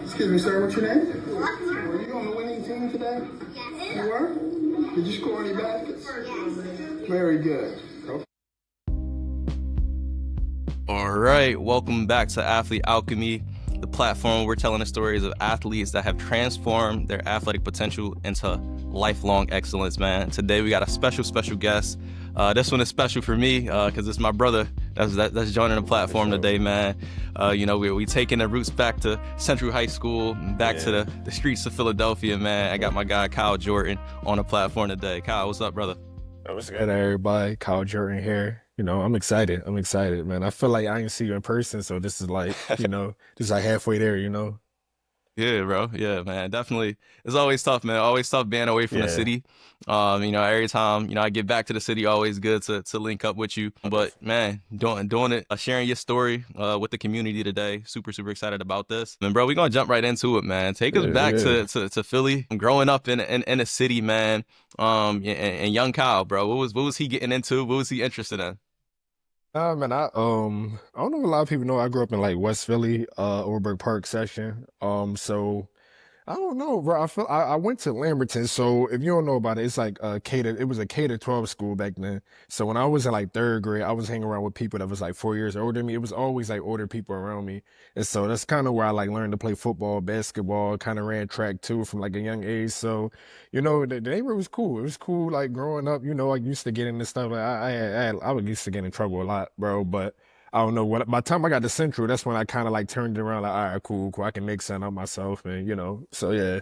Excuse me, sir, what's your name? Were you on the winning team today? Yes. You were? Did you score any baskets? Yes. Very good. Okay. All right, welcome back to Athlete Alchemy, the platform where we're telling the stories of athletes that have transformed their athletic potential into lifelong excellence, man. Today we got a special guest. This one is special for me because it's my brother that's joining the platform today, man. We taking the roots back to Central High School, back to the streets of Philadelphia, man. I got my guy Kyle Jordan on the platform today. Kyle, what's up, brother? What's good, everybody? Kyle Jordan here. I'm excited. I'm excited, man. I feel like I didn't see you in person, so this is like, this is like halfway there, Yeah, bro. Yeah, man. Definitely. It's always tough, man. Always tough being away from the city. Every time, I get back to the city, always good to link up with you. But man, doing it, sharing your story with the community today. Super excited about this. And bro, we're gonna jump right into it, man. Take us back to Philly. Growing up in the city, man. And young Kyle, bro. What was he getting into? What was he interested in? Man, I don't know if a lot of people know I grew up in like West Philly, Overberg Park section. So I don't know, bro. I went to Lamberton, so if you don't know about it, it's like it was a K to 12 school back then. So when I was in like third grade, I was hanging around with people that was like 4 years older than me. It was always like older people around me. And so that's kind of where I like learned to play football, basketball, kind of ran track too from like a young age. So, the neighborhood was cool. It was cool like growing up, I used to get into stuff. Like I was used to get in trouble a lot, bro, but I don't know what. By the time I got to Central, that's when I kind of like turned it around. Like, all right, cool. I can make something of myself, and So yeah.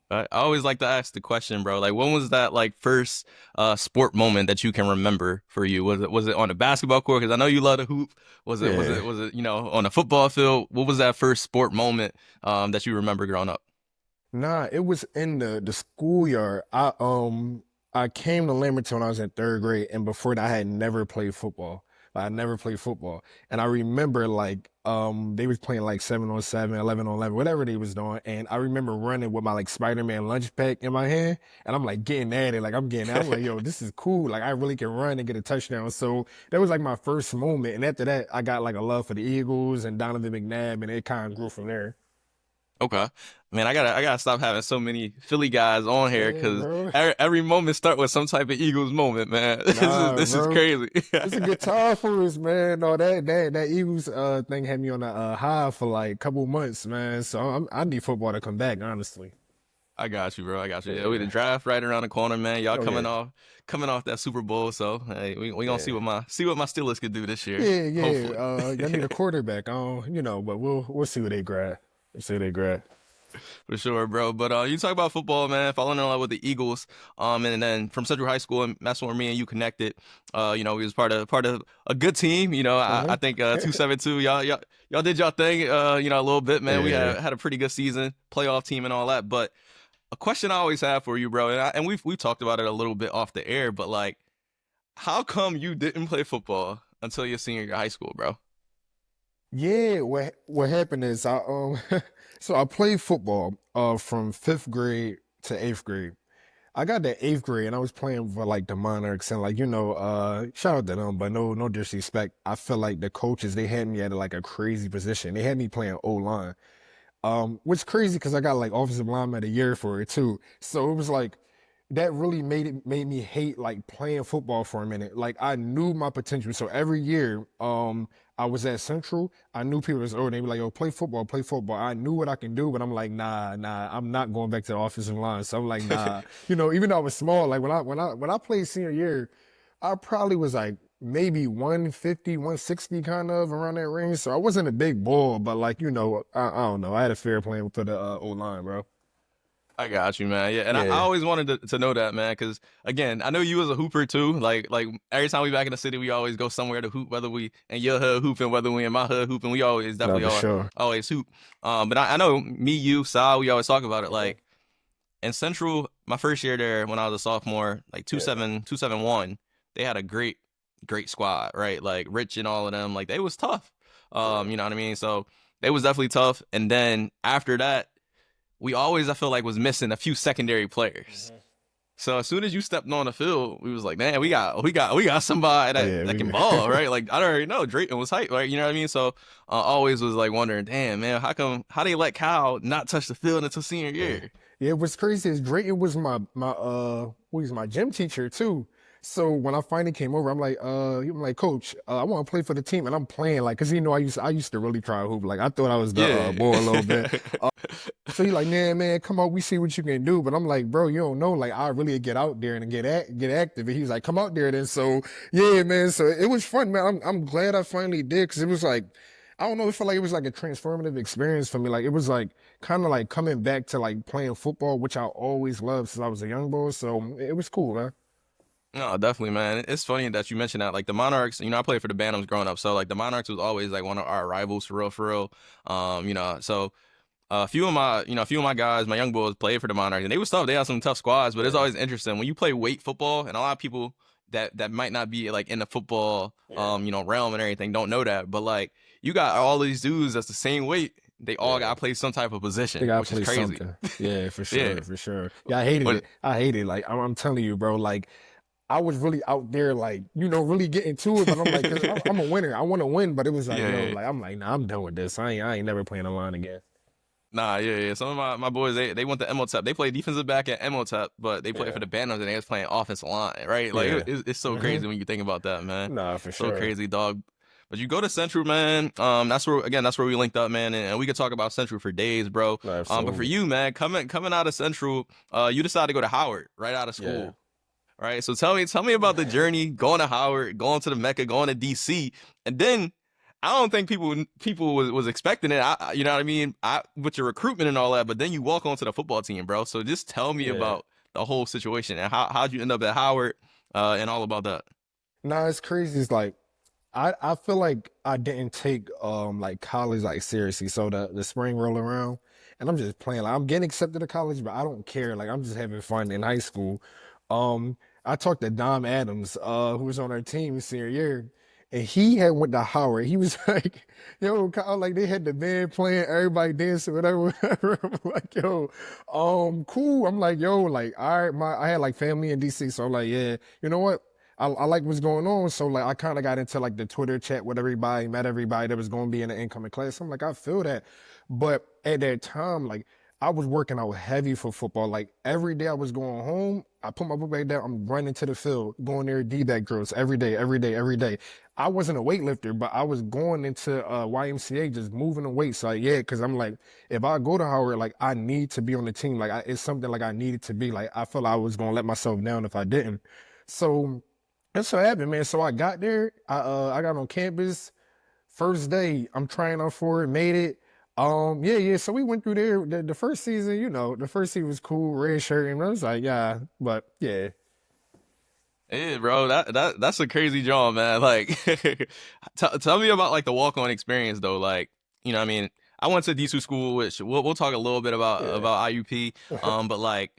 I always like to ask the question, bro. Like, when was that like first sport moment that you can remember for you? Was it on a basketball court? Because I know you love to hoop. Was it on a football field? What was that first sport moment that you remember growing up? Nah, it was in the schoolyard. I came to Lamberton when I was in third grade, and before that, I had never played football. Like, I never played football, and I remember like they was playing like 7-on-7, 11-on-11, whatever they was doing, and I remember running with my like Spider-Man lunch pack in my hand, and I'm like getting at it, like I'm like, yo, this is cool, like I really can run and get a touchdown. So that was like my first moment, and after that, I got like a love for the Eagles and Donovan McNabb, and it kind of grew from there. Okay, man, I gotta stop having so many Philly guys on here Yeah, because bro. every moment start with some type of Eagles moment, man. This is Nah, this is bro. crazy. It's a good time for us, man. No, that Eagles thing had me on a high for like a couple months, man. So I need football to come back, honestly. I got you, bro. I got you. Yeah, we the Yeah. draft right around the corner, man. Y'all Oh coming yeah. off that Super Bowl, so hey, we gonna see Yeah. what my Steelers can do this year. Yeah. Hopefully. Y'all need a quarterback. But we'll see what they grab. We'll see what they grab. For sure, bro. But you talk about football, man. Falling in love with the Eagles. And then from Central High School, and that's where me and you connected. We was part of a good team. I Uh-huh. think 272. Y'all did y'all thing. A little bit, man. We Yeah. had a pretty good season, playoff team and all that. But a question I always have for you, bro, and we've talked about it a little bit off the air, but like, how come you didn't play football until your senior year of high school, bro? Yeah, what happened is so I played football from fifth grade to eighth grade. I got to eighth grade and I was playing for like the Monarchs and like, shout out to them, but no disrespect. I feel like the coaches, they had me at like a crazy position. They had me playing O-line. Which crazy because I got like offensive lineman of the year for it too. So it was like that really made me hate like playing football for a minute. Like I knew my potential. So every year, I was at Central. I knew people was older. They were like, "Yo, play football, play football." I knew what I can do, but I'm like, nah, I'm not going back to the offensive line. So I'm like, nah. Even though I was small, like when I played senior year, I probably was like maybe 150, 160 kind of around that range. So I wasn't a big ball, but like, I don't know. I had a fair playing for the O-line, bro. I got you, man. Yeah, and I Yeah. always wanted to know that, man, because again, I know you as a hooper too. Like every time we back in the city, we always go somewhere to hoop, whether we in your hood hooping, whether we in my hood hooping. We always No, definitely for sure. always hoop. But I know me, you, Sal, we always talk about it. Uh-huh. Like in Central, my first year there when I was a sophomore, like Yeah. 271, they had a great squad, right? Like Rich and all of them, like they was tough. Yeah. You know what I mean? So they was definitely tough. And then after that, we always, I feel like, was missing a few secondary players. Mhm. So as soon as you stepped on the field, we was like, man, we got somebody Oh that, yeah, that can we ball, right? Like I already know Drayton was hype, right? You know what I mean? So always was like wondering, damn, man, how they let Kyle not touch the field until senior yeah. year? Yeah, what's crazy is Drayton was what was my gym teacher too. So when I finally came over, I'm like, Coach, I want to play for the team, and I'm playing like, cause I used to really try to hoop. Like I thought I was the Yeah. boy a little bit. So he like, man, come on, we see what you can do. But I'm like, bro, you don't know. Like, I really get out there and get active. And he was like, come out there then. So yeah, man. So it was fun, man. I'm glad I finally did because it was like, I don't know, it felt like it was like a transformative experience for me. Like it was like kind of like coming back to like playing football, which I always loved since I was a young boy. So it was cool, man. No, definitely, man. It's funny that you mentioned that. Like the Monarchs, I played for the Bantams growing up, so like the Monarchs was always like one of our rivals for real, for real. So a few of my guys, my young boys, played for the Monarchs, and they was tough. They had some tough squads, but it's Yeah, always interesting when you play weight football, and a lot of people that might not be like in the football, yeah, realm and everything don't know that. But like you got all these dudes that's the same weight, they all yeah. got to play some type of They position, gotta which is play crazy. something. Yeah, for Yeah, sure, for sure. Yeah, I hated but it. I hated it. Like I'm telling you, bro. Like I was really out there, like, really getting to it. But I'm like, cause I'm a winner. I want to win. But it was like, yeah, yo, yeah. like, I'm like, nah, I'm done with this. I ain't never playing a line again. Nah, yeah, yeah. Some of my boys, they went to MOTEP. They played defensive back at MOTEP, but they played for Yeah, the Bantams and they was playing offensive line, right? Like yeah. it's so hmm crazy when you think about that, man. Nah, for So sure. crazy, dog. But you go to Central, man. That's where we linked up, man, and we could talk about Central for days, bro. Nah, But for absolutely. you, man, coming out of Central, you decided to go to Howard right out of Yeah. school. Right. So tell me about the journey going to Howard, going to the Mecca, going to DC, and then I don't think people was expecting it. You know what I mean? With your recruitment and all that, but then you walk onto the football team, bro. So just tell me Yeah. about the whole situation and how'd you end up at Howard, and all about that. Nah, it's crazy. It's like I feel like I didn't take like college like seriously. So the spring roll around and I'm just playing. Like I'm getting accepted to college, but I don't care. Like I'm just having fun in high school. Um, I talked to Dom Adams, who was on our team senior year, and he had went to Howard. He was like, yo, Kyle, like they had the band playing, everybody dancing, whatever, whatever. I'm like, yo, cool. I'm like, yo, like, all right, I had like family in DC, so I'm like, yeah, you know what? I like what's going on. So like I kind of got into like the Twitter chat with everybody, met everybody that was going to be in the incoming class. I'm like, I feel that. But at that time, like I was working out heavy for football. Like every day I was going home, I put my book bag down, I'm running to the field, going there D-back drills every day, every day, every day. I wasn't a weightlifter, but I was going into YMCA just moving the weights. So yeah, because I'm like, if I go to Howard, like I need to be on the team. Like it's something like I needed to be. Like I felt like I was gonna let myself down if I didn't. So that's what happened, man. So I got there. I got on campus. First day, I'm trying out for it, made it. Yeah, yeah. So we went through there. The first season, the first season was cool, red shirt, and I was like, yeah, but yeah, Yeah, bro, that's a crazy job, man. Like, tell me about like the walk-on experience though. Like, what I mean, I went to D2 school, which we'll talk a little bit yeah. about IUP. But like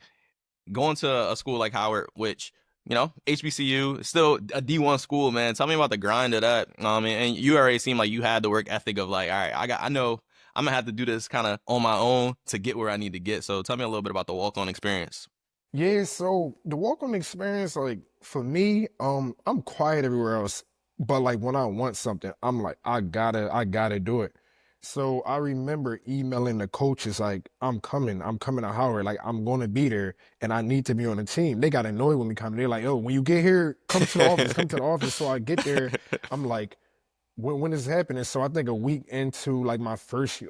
going to a school like Howard, which HBCU, still a D1 school, man. Tell me about the grind of that. And you already seem like you had the work ethic of like, all right, I know I'm gonna have to do this kind of on my own to get where I need to get. So tell me a little bit about the walk-on experience. Yeah, so the walk-on experience, like for me, I'm quiet everywhere else, but like when I want something, I'm like, I gotta do it. So I remember emailing the coaches like, I'm coming to Howard, like I'm gonna be there, and I need to be on the team. They got annoyed with me coming. They're like, oh, when you get here, come to the office, come to the office. So I get there, I'm like, when is happening? So I think a week into like my first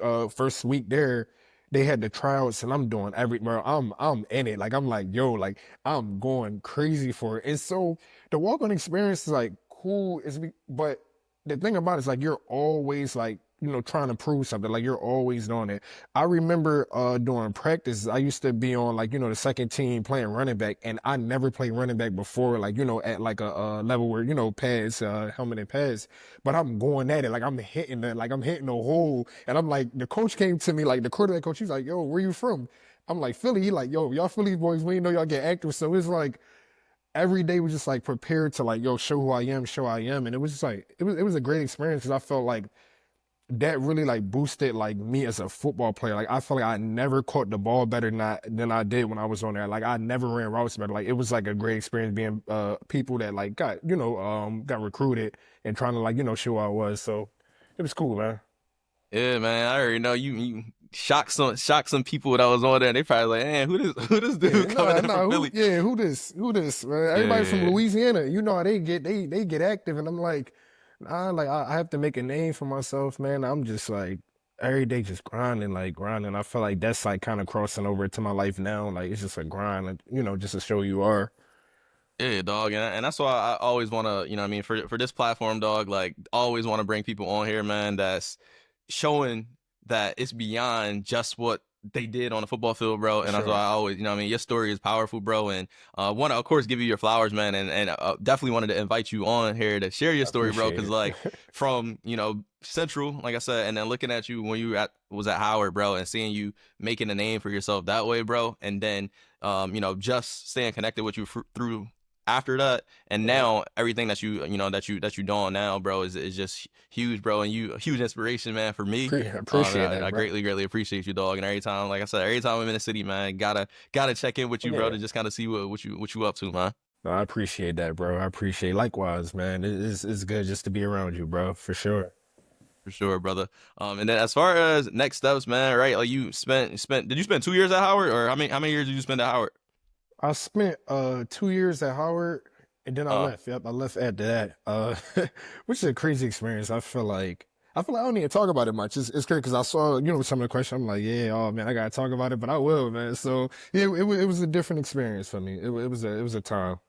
week there, they had the tryouts and I'm doing every bro. I'm in it. Like I'm like, yo, like I'm going crazy for it. And so the walk-on experience is like cool, but the thing about it is like you're always like, trying to prove something. Like you're always doing it. I remember during practice, I used to be on like, the second team playing running back, and I never played running back before, like, at like a level where, pads, helmet and pads. But I'm going at it, like I'm hitting the hole. And I'm like, the coach came to me, like the quarterback coach, he's like, yo, where you from? I'm like, Philly. He like, yo, y'all Philly boys, we know y'all get active. So it's like every day was just like prepared to like, yo, show who I am, show I am. And it was just like, it was a great experience because I felt like that really like boosted like me as a football player. Like I feel like I never caught the ball better than I did when I was on there. Like I never ran routes better. Like it was like a great experience being people that like got got recruited and trying to like show I was. So it was cool, man. Yeah, man. I already know you shocked some people that was on there. And they probably like, man, who this Yeah, dude coming nah, in from nah. Philly? Who this, man? Everybody from Yeah, Louisiana, you know how they get active, and I'm like, nah, like I have to make a name for myself, man. I'm just like every day just grinding, like grinding. I feel like that's like kind of crossing over to my life now. Like it's just a grind, like, just to show you are. yeah, dog, and that's why I always want to, you know, what I mean, for this platform, dog, like always want to bring people on here, man, that's showing that it's beyond just what they did on the football field, bro. For And that's why sure. I always, you know, what I mean, your story is powerful, bro, and want to, of course, give you your flowers, man, and definitely wanted to invite you on here to share your I story, bro, appreciate because it. like from Central, like I said, and then looking at you when you was at Howard, bro, and seeing you making a name for yourself that way, bro, and then just staying connected with you through after that, and Yeah. now everything that you doing now, bro, is just huge, bro, and you a huge inspiration, man, for me. And Appreciate that, I bro. greatly appreciate you, dog. And every time, like I said, every time I'm in the city, man, gotta check in with you, bro, Yeah. to just kind of see what you up to, man. No, I appreciate that, bro. I appreciate likewise, man. It's good just to be around you, bro, for sure. For sure, brother. And then as far as next steps, man, right? Like you spent did you spend 2 years at Howard, or how many years did you spend at Howard? I spent 2 years at Howard and then I Uh, left. Yep, I left after that. Which is a crazy experience. I feel like I don't need to talk about it much. It's crazy because I saw, some of the questions. I'm like, yeah, oh man, I gotta talk about it, but I will, man. So yeah, it was a different experience for me. It was a time.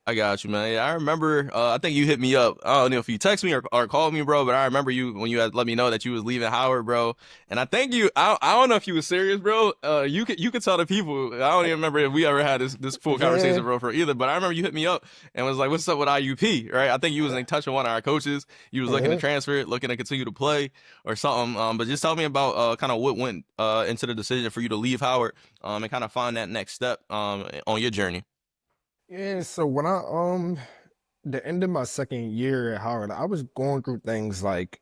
I got you, man. Yeah, I remember. I think you hit me up. I don't know if you text me or called me, bro. But I remember you when you had let me know that you was leaving Howard, bro. And I think you. I don't know if you was serious, bro. You could tell the people. I don't even remember if we ever had this full Yeah, conversation, bro, for either. But I remember you hit me up and was like, "What's up with IUP?" Right? I think you was in touch with one of our coaches. You was looking to uh transfer, looking to continue to play or something. But just tell me about kind of what went into the decision for you to leave Howard, and kind of find that next step on your journey. yeah. So when the end of my second year at Howard, I was going through things like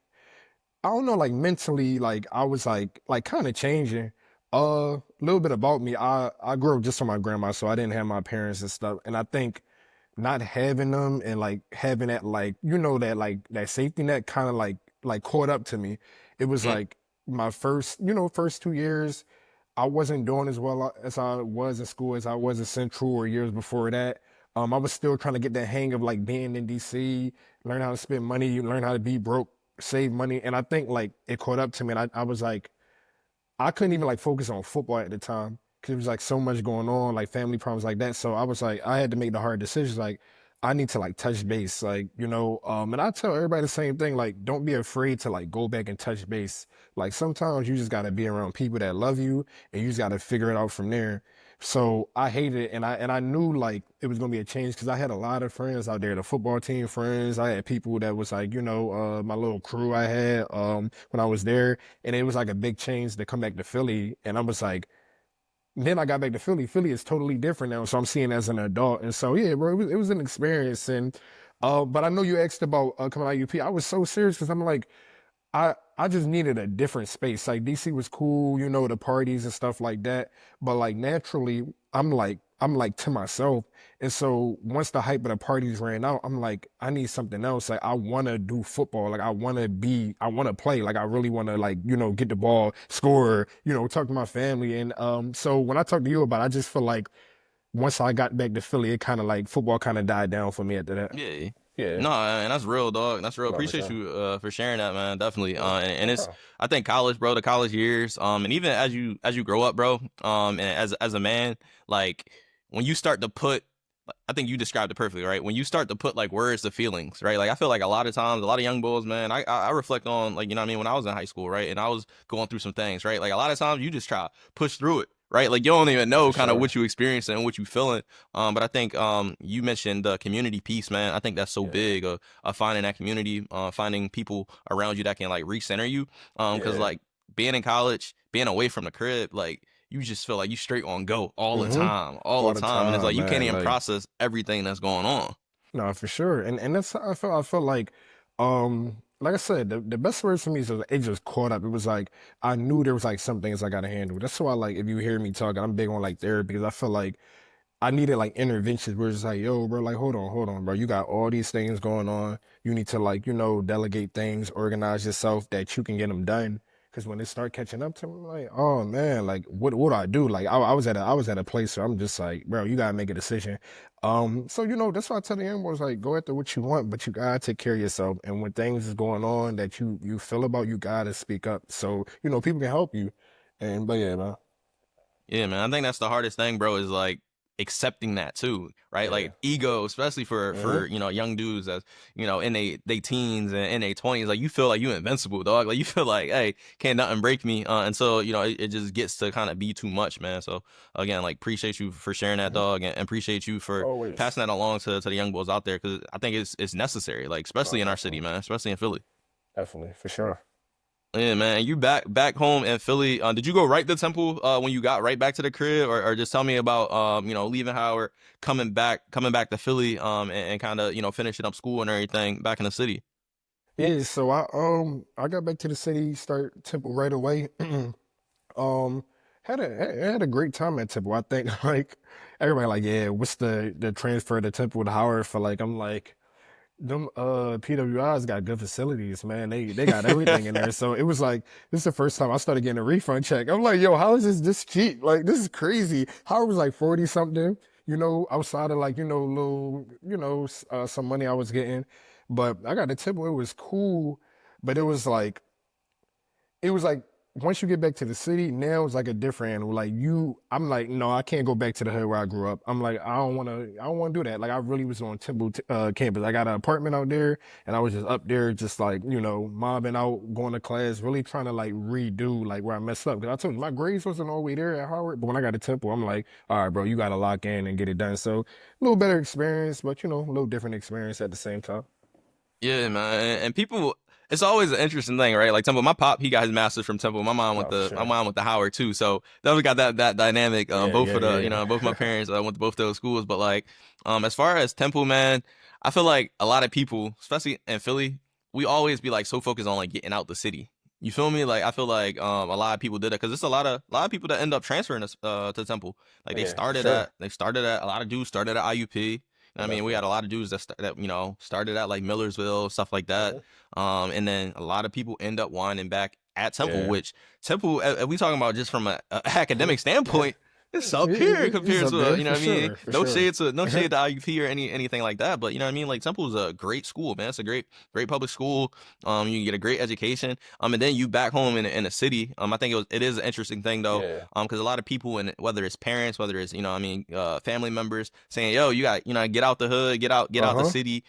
I don't know, like mentally, like I was like kind of changing. A little bit about me. I grew up just on my grandma, so I didn't have my parents and stuff. And I think not having them and like having that like that safety net kind of like caught up to me. It was Mm, like my first 2 years. I wasn't doing as well as I was in school as I was in Central or years before that. I was still trying to get the hang of like being in DC, learn how to spend money, learn how to be broke, save money. And I think like it caught up to me. And I was like, I couldn't even like focus on football at the time because there was like so much going on, like family problems like that. So I was like, I had to make the hard decisions. Like, I need to like touch base, like, and I tell everybody the same thing, like, don't be afraid to like go back and touch base. Like, sometimes you just got to be around people that love you and you just got to figure it out from there. So I hated it, and I knew like it was gonna be a change because I had a lot of friends out there, the football team friends. I had people that was like, my little crew I had when I was there, and it was like a big change to come back to Philly. And I was like, then I got back to Philly. Philly is totally different now, so I'm seeing it as an adult. And so yeah, bro, it was an experience. And but I know you asked about coming out UP. I was so serious because I'm like, I just needed a different space. Like DC was cool, the parties and stuff like that. But like naturally, I'm like to myself. And so once the hype of the parties ran out, I'm like, I need something else. Like I wanna do football. Like I wanna play. Like I really wanna like, get the ball, score, talk to my family. And so when I talked to you about it, I just feel like once I got back to Philly, it kinda like football kinda died down for me after that. yeah. Yeah. No, and that's real, dog. That's real. No, for Appreciate sure. you for sharing that, man. Definitely. Yeah, And no it's problem. I think college, bro, the college years, and even as you grow up, bro, and as a man, like when you start to put, I think you described it perfectly, right? When you start to put like words to feelings, right? Like I feel like a lot of times, a lot of young boys, man, I reflect on like what I mean when I was in high school, right, and I was going through some things, right? Like a lot of times you just try to push through it. Right, like you don't even For know kind of sure. what you experiencing and what you feeling. But I think you mentioned the community piece, man. I think that's so Yeah. big. Finding that community, finding people around you that can like recenter you. Because Yeah. like being in college, being away from the crib, like you just feel like you straight on go hmm all All the the time, and it's like time, you can't man. even Like, process everything that's going on. no, for sure. And that's how I felt like, um, like I said, the best word for me is it just caught up. It was like I knew there was like some things I gotta handle. That's why like if you hear me talking, I'm big on like therapy because I feel like I needed like interventions where it's like, yo, bro, like hold on, bro. You got all these things going on. You need to like, delegate things, organize yourself that you can get them done. Because when they start catching up to me, like, oh man, like what do I do? Like I was at a place where I'm just like, bro, you gotta make a decision. So that's why I tell the young boys like, go after what you want, but you gotta take care of yourself. And when things is going on that you feel about, you gotta speak up. So people can help you. And but yeah, man, Yeah, man. I think that's the hardest thing, bro, is like accepting that too, right? yeah. Like ego, especially for Uh-huh. young dudes that's in they teens and in their 20s, like you feel like you invincible, dog. Like you feel like, hey, can't nothing break me. And so it just gets to kind of be too much, man. So again, like appreciate you for sharing that, Mhm. dog, and appreciate you for Always. passing that along to the young boys out there because I think it's necessary, like No, especially in our city, definitely. man, especially in Philly. Definitely, for sure. Yeah, man. You back home in Philly. Did you go right to Temple when you got right back to the crib, or just tell me about leaving Howard, coming back to Philly and kind of finishing up school and everything back in the city. Yeah, so I got back to the city, start Temple right away. Um had a great time at Temple. I think like everybody like, yeah, what's the transfer to Temple to Howard for like I'm like them PWIs got good facilities, man. They got everything in there. So it was like this is the first time I started getting a refund check. I'm like, yo, how is this cheap? Like this is crazy. Howard was like 40 something, outside of like, little, some money I was getting. But I got a Temple, it was cool, but it was like once you get back to the city, now it's like a different animal. Like I'm like, no, I can't go back to the hood where I grew up. I'm like, I don't want to do that. Like I really was on Temple campus. I got an apartment out there, and I was just up there, just like mobbing out, going to class, really trying to like redo like where I messed up. Because I told you my grades wasn't all the way there at Howard, but when I got to Temple, I'm like, all right, bro, you got to lock in and get it done. So a little better experience, but a little different experience at the same time. Yeah, man. And people, it's always an interesting thing, right? Like Temple, my pop, he got his master's from Temple. No, for My sure. mom went to Howard too. So then we got that dynamic. Yeah, Both yeah, of the, yeah, both my yeah. parents went to both those schools. But like, as far as Temple, man, I feel like a lot of people, especially in Philly, we always be like so focused on like getting out the city. You feel me? Like I feel like a lot of people did it because it's a lot of people that end up transferring to Temple. Like Yeah, for sure. they started at a lot of dudes started at IUP. No, I mean, we definitely. had a lot of dudes that started at like Millersville, stuff like that. Uh-huh. And then a lot of people end up winding back at Temple, Yeah. which Temple, we talking about just from a Mhm. academic standpoint, it's up here It's compared up to there you know for what I mean. sure, for No sure. shade to no shade to IUP or anything like that, but you know what I mean. Like Temple is a great school, man. It's a great public school. You can get a great education. And then you back home in the city. I think it is an interesting thing though. Yeah, Because a lot of people and whether it's parents, whether it's family members saying, yo, you got get out the hood, get out the uh-huh. city,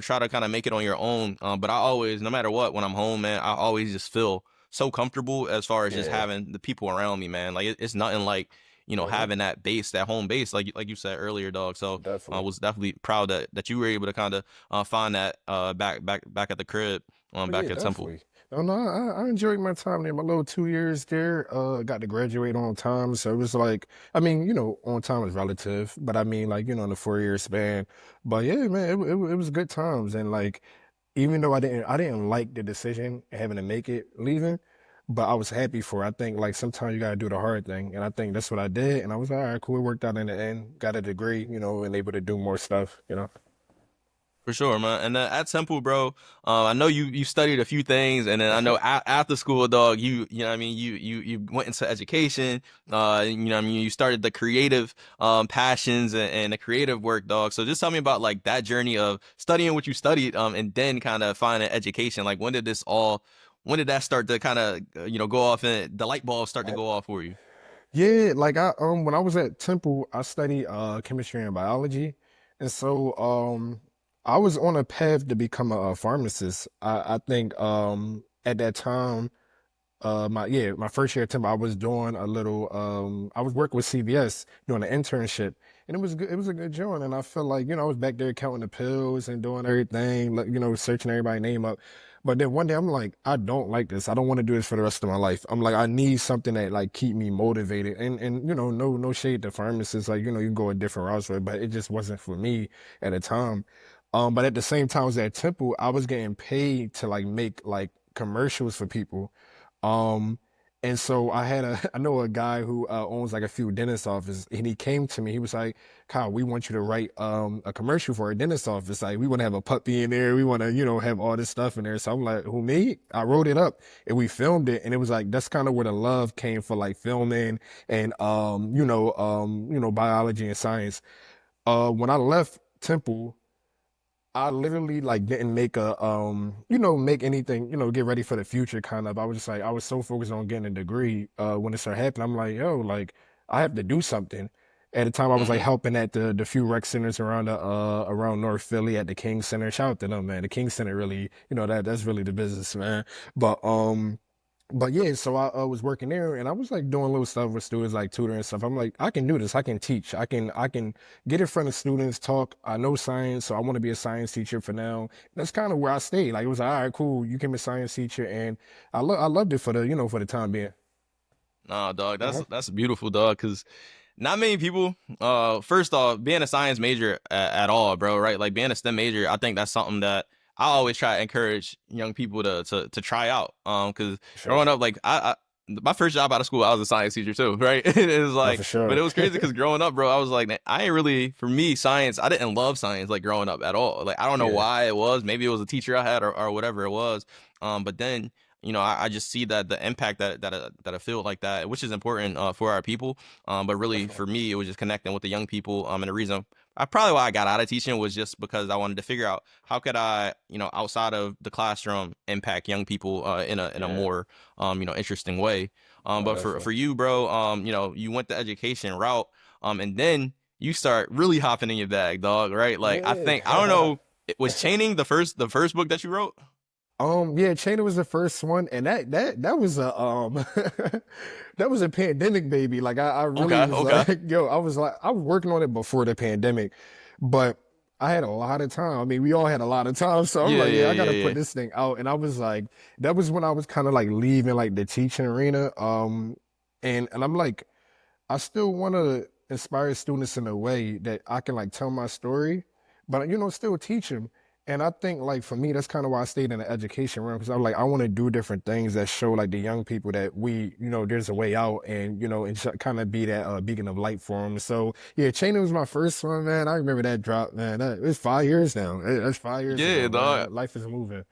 try to kind of make it on your own. But I always, no matter what, when I'm home, man, I always just feel so comfortable as far as just Yeah. having the people around me, man. Like it's nothing like Hmm. having that base, that home base, like you said earlier, dog. So I Definitely. was definitely proud that you were able to kind of find that back at the crib, Oh yeah, back at Temple. definitely. No, I enjoyed my time there. My little 2 years there. Got to graduate on time, so it was like, I mean, on time is relative, but I mean, like, in a 4 year span. But yeah, man, it was good times, and like, even though I didn't like the decision having to make it leaving, but I was happy for it. I think like sometimes you gotta do the hard thing, and I think that's what I did, and I was like, all right, cool, it worked out in the end. Got a degree, and able to do more stuff. For sure, man. And at Temple, bro, I know you studied a few things, and then I know Uh-huh. after school, dog, you know what I mean, you went into education. What I mean, you started the creative passions and the creative work, dog. So just tell me about like that journey of studying what you studied, and then kind of finding education. Like when did that start to kind of go off and the light bulb start to go off for you? Yeah, like I when I was at Temple, I studied chemistry and biology. And so I was on a path to become a pharmacist. I think at that time my first year at Temple, I was doing a little I was working with CVS doing an internship, and it was a good job, and I felt like I was back there counting the pills and doing everything, like searching everybody's name up. But then one day I'm like, I don't like this. I don't want to do this for the rest of my life. I'm like, I need something that like keep me motivated. And no shade to pharmacists, like you can go a different route with, but it just wasn't for me at the time. But at the same time, I was at Temple, I was getting paid to like make like commercials for people. Um, and so I know a guy who owns like a few dentist offices, and he came to me. He was like, "Kyle, we want you to write a commercial for a dentist office. Like, we want to have a puppy in there. We want to, have all this stuff in there." So I'm like, "Who, me?" I wrote it up, and we filmed it, and it was like that's kind of where the love came for like filming and biology and science. When I left Temple, I literally like didn't make make anything, get ready for the future kind of. I was just like, I was so focused on getting a degree. When it started happening, I'm like, yo, like I have to do something. At the time I was like Hmm. helping at the few rec centers around the around North Philly at the King Center. Shout out to them, man. The King Center really, that's really the business, man. But yeah, so I was working there and I was like doing little stuff with students, like tutoring and stuff. I'm like, I can do this. I can teach. I can get in front of students, talk. I know science, so I want to be a science teacher for now. That's kind of where I stayed. Like it was like, all right, cool. You can be a science teacher, and I loved it for the time being. Nah, dog, Uh-huh. that's beautiful, dog. Cause not many people. First off, being a science major at all, bro, right? Like being a STEM major, I think that's something that I always try to encourage young people to try out. Cause For sure. growing up, like I my first job out of school, I was a science teacher too, right? It was Oh, for like, but sure. it was crazy because growing up, bro, I was like, I ain't really, for me, science. I didn't love science like growing up at all. Like I don't know Yeah. why it was. Maybe it was a teacher I had or whatever it was. But then I just see that the impact that a field like that, which is important for our people. But really Definitely. for me, it was just connecting with the young people. And the reason I probably why I got out of teaching was just because I wanted to figure out how could I, outside of the classroom, impact young people in a Yeah. more interesting way. No, But for definitely. you, bro, you went the education route, and then you start really hopping in your bag, dog. Right? Like I don't Yeah. know, was Chaining the first book that you wrote? Yeah, Chainer was the first one, and that was a that was a pandemic baby. Like I really Okay, was okay. like, yo, I was working on it before the pandemic, but I had a lot of time. I mean, we all had a lot of time, so I'm Yeah, like, yeah, yeah, I gotta yeah, put yeah. this thing out. And I was like, that was when I was kind of like leaving like the teaching arena. And I'm like, I still want to inspire students in a way that I can like tell my story, but still teach them. And I think like for me, that's kind of why I stayed in the education realm because I'm like I want to do different things that show like the young people that there's a way out, and kind of be that beacon of light for them. So yeah, Chain was my first one, man. I remember that drop, man. It's 5 years now. That's 5 years Yeah, ago, dog. man. Life is moving.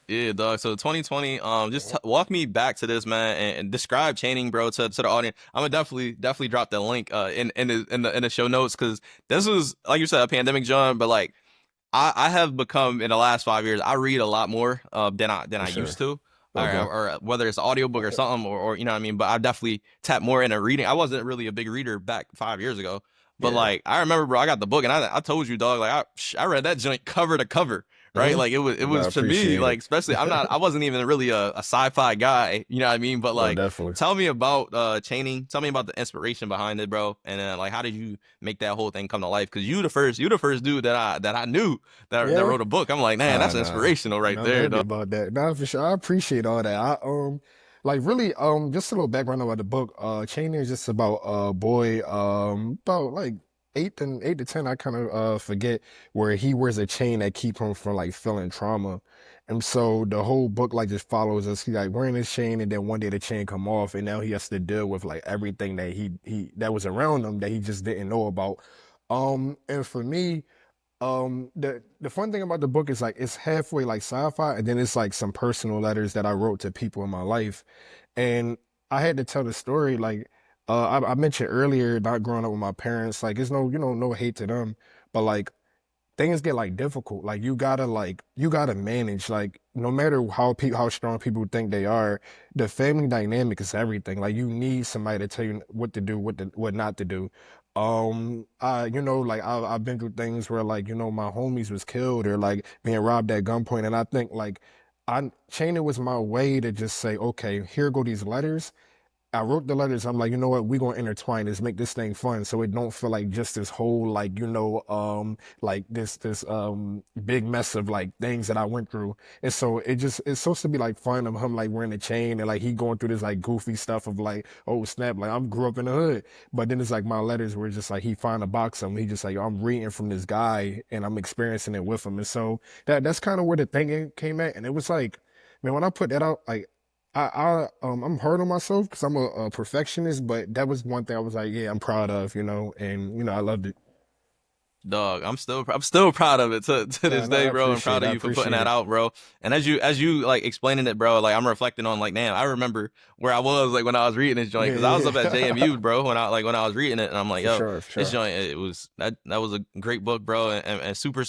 Yeah, dog. So 2020, just walk me back to this, man, and describe chaining, bro, to the audience. I'm gonna definitely drop the link in the show notes because this was like you said a pandemic, John. But like I have become in the last 5 years, I read a lot more than For I used sure. to. Okay. Or whether it's an audiobook or something, or you know what I mean. But I definitely tap more into reading. I wasn't really a big reader back 5 years ago, but Yeah. like I remember, bro, I got the book and I told you, dog, like I read that joint cover to cover, right? Hmm. Like it No, I was to me, appreciate like it. especially I wasn't even really a sci-fi guy, you know what I mean? But No, like, definitely. tell me about chaining. Tell me about the inspiration behind it, bro. And then like, how did you make that whole thing come to life? Because you the first dude that I knew that Yeah. wrote a book. I'm like, man, that's Nah. inspirational right No, I'm there, happy dog. about that. Nah, for sure. I appreciate all that. Like really, just a little background about the book. Chain is just about a boy, about like 8 to 10, I kind of forget, where he wears a chain that keep him from like feeling trauma. And so the whole book like just follows us. He like wearing his chain, and then one day the chain come off, and now he has to deal with like everything that he that was around him that he just didn't know about. And for me. The fun thing about the book is like it's halfway like sci-fi, and then it's like some personal letters that I wrote to people in my life, and I had to tell the story. Like, I mentioned earlier, not growing up with my parents. Like, it's no, no hate to them, but like things get like difficult. Like you gotta manage. Like no matter how strong people think they are, the family dynamic is everything. Like you need somebody to tell you what to do, what not to do. Like I've been through things where like my homies was killed or like being robbed at gunpoint, and I think like I Chain it was my way to just say, okay, here go these letters. I wrote the letters. I'm like, you know what? We're gonna intertwine this, make this thing fun, so it don't feel like just this whole like like this big mess of like things that I went through. And so it's supposed to be like fun of him like wearing a chain and like he going through this like goofy stuff of like, oh snap, like I grew up in the hood. But then it's like my letters were just like he find a box of them. He just like I'm reading from this guy and I'm experiencing it with him. And so that's kind of where the thinking came at. And it was like, man, when I put that out, like. I'm hard on myself because I'm a perfectionist, but that was one thing I was like, yeah, I'm proud of, and I loved it. Dog, I'm still proud of it to No, this no, I day, bro. I'm appreciate proud it. of I you for putting appreciate that it. out, bro. And as you like explaining it, bro, like I'm reflecting on like, damn, I remember where I was like when I was reading this joint Yeah, because I was yeah, up at yeah. JMU, bro, when I was reading it, and I'm like, For yo, sure, for this sure. joint it was that was a great book, bro, and super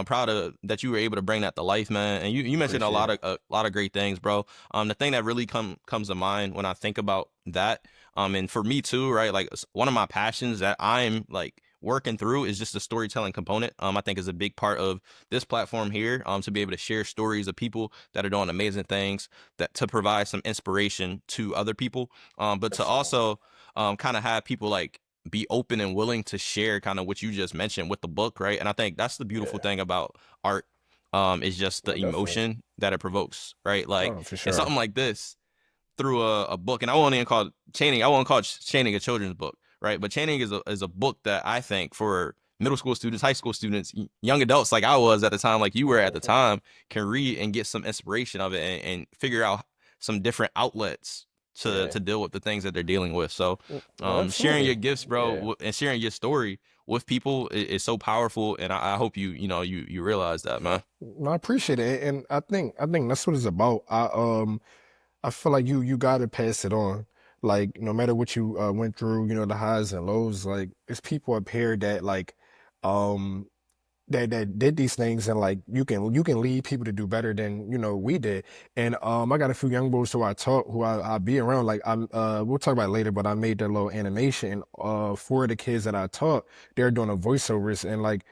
proud of that you were able to bring that to life, man. And you mentioned Appreciate it. a lot of great things, bro. The thing that really comes to mind when I think about that, and for me too, right, like one of my passions that I'm like working through is just the storytelling component. I think is a big part of this platform here. To be able to share stories of people that are doing amazing things, that to provide some inspiration to other people. But to Yes, sir. also kind of have people like be open and willing to share kind of what you just mentioned with the book, right? And I think that's the beautiful Yeah, thing about art. Is just the no, definitely. emotion that it provokes, right? Like, Oh, for and sure. something like this through a book, and I won't even call Chaining. I won't call Chaining a children's book, right? But Chaining is a book that I think for middle school students, high school students, young adults like I was at the time, like you were Most at the definitely. time, can read and get some inspiration of it and figure out some different outlets Yeah. to deal with the things that they're dealing with. So, No, sharing absolutely. your gifts, bro, Yeah. and sharing your story with people is so powerful, and I hope you realize that, man. No, I appreciate it, and I think that's what it's about. I feel like you gotta pass it on. Like no matter what you went through, the highs and lows. Like it's people up here that like um that did these things, and like you can lead people to do better than we did. And I got a few young boys who I be around. Like I'm we'll talk about it later, but I made their little animation. For the kids that I taught, they're doing a voiceovers, and like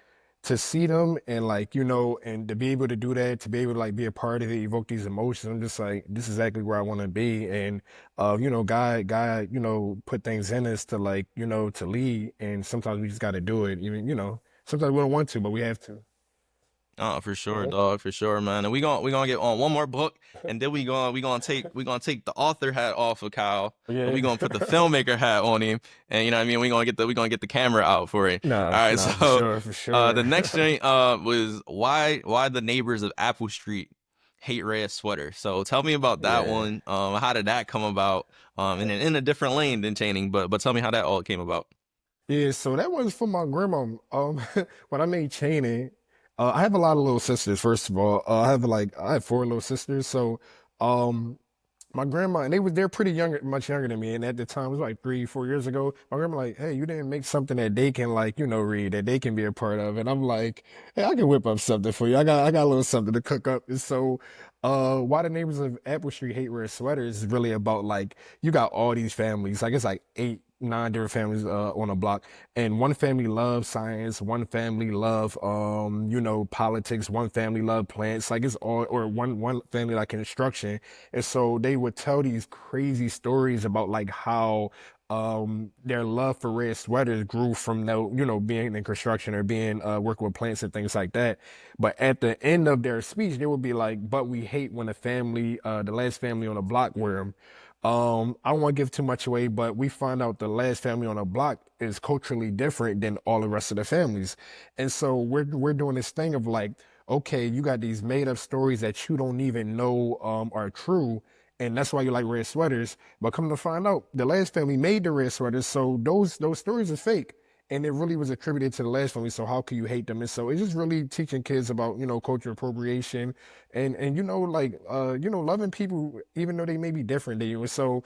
to see them and like and to be able to do that, to be able to like be a part of it, evoke these emotions. I'm just like, this is exactly where I want to be. And God put things in us to like to lead, and sometimes we just got to do it, even sometimes we don't want to, but we have to. Oh, for sure, Yeah. dog, for sure, man. And we gonna get on one more book, and then we gonna take the author hat off of Kyle, and we Yeah. gonna put the filmmaker hat on him, and you know what I mean. We gonna get the camera out for him. Nah, All right, nah, for so sure, for sure. the next thing was why the neighbors of Apple Street hate red sweaters. So tell me about that Yeah. one. How did that come about? In a different lane than Chaining, but tell me how that all came about. Yeah, so that was for my grandma. When I made Cheney, I have a lot of little sisters, first of all. I have four little sisters. So, um, my grandma, and they're pretty younger, much younger than me. And at the time, it was like 3, 4 years ago. My grandma like, hey, you didn't make something that they can like, read, that they can be a part of. And I'm like, hey, I can whip up something for you. I got a little something to cook up. And so, why the neighbors of Apple Street hate red sweaters is really about like you got all these families, like it's like 8, 9 different families on a block, and one family loves science, one family love politics, one family love plants, like it's all, or one family like construction. And so they would tell these crazy stories about like how their love for red sweaters grew from being in construction or being working with plants and things like that. But at the end of their speech, they would be like, "But we hate when the last family on the block wear them." I don't want to give too much away, but we find out the last family on the block is culturally different than all the rest of the families. And so we're doing this thing of like, okay, you got these made up stories that you don't even know are true, and that's why you like red sweaters. But come to find out, the last family made the red sweaters, so those stories are fake. And it really was attributed to the last family. So how can you hate them? And so it's just really teaching kids about, culture appropriation, and like loving people even though they may be different than you. And so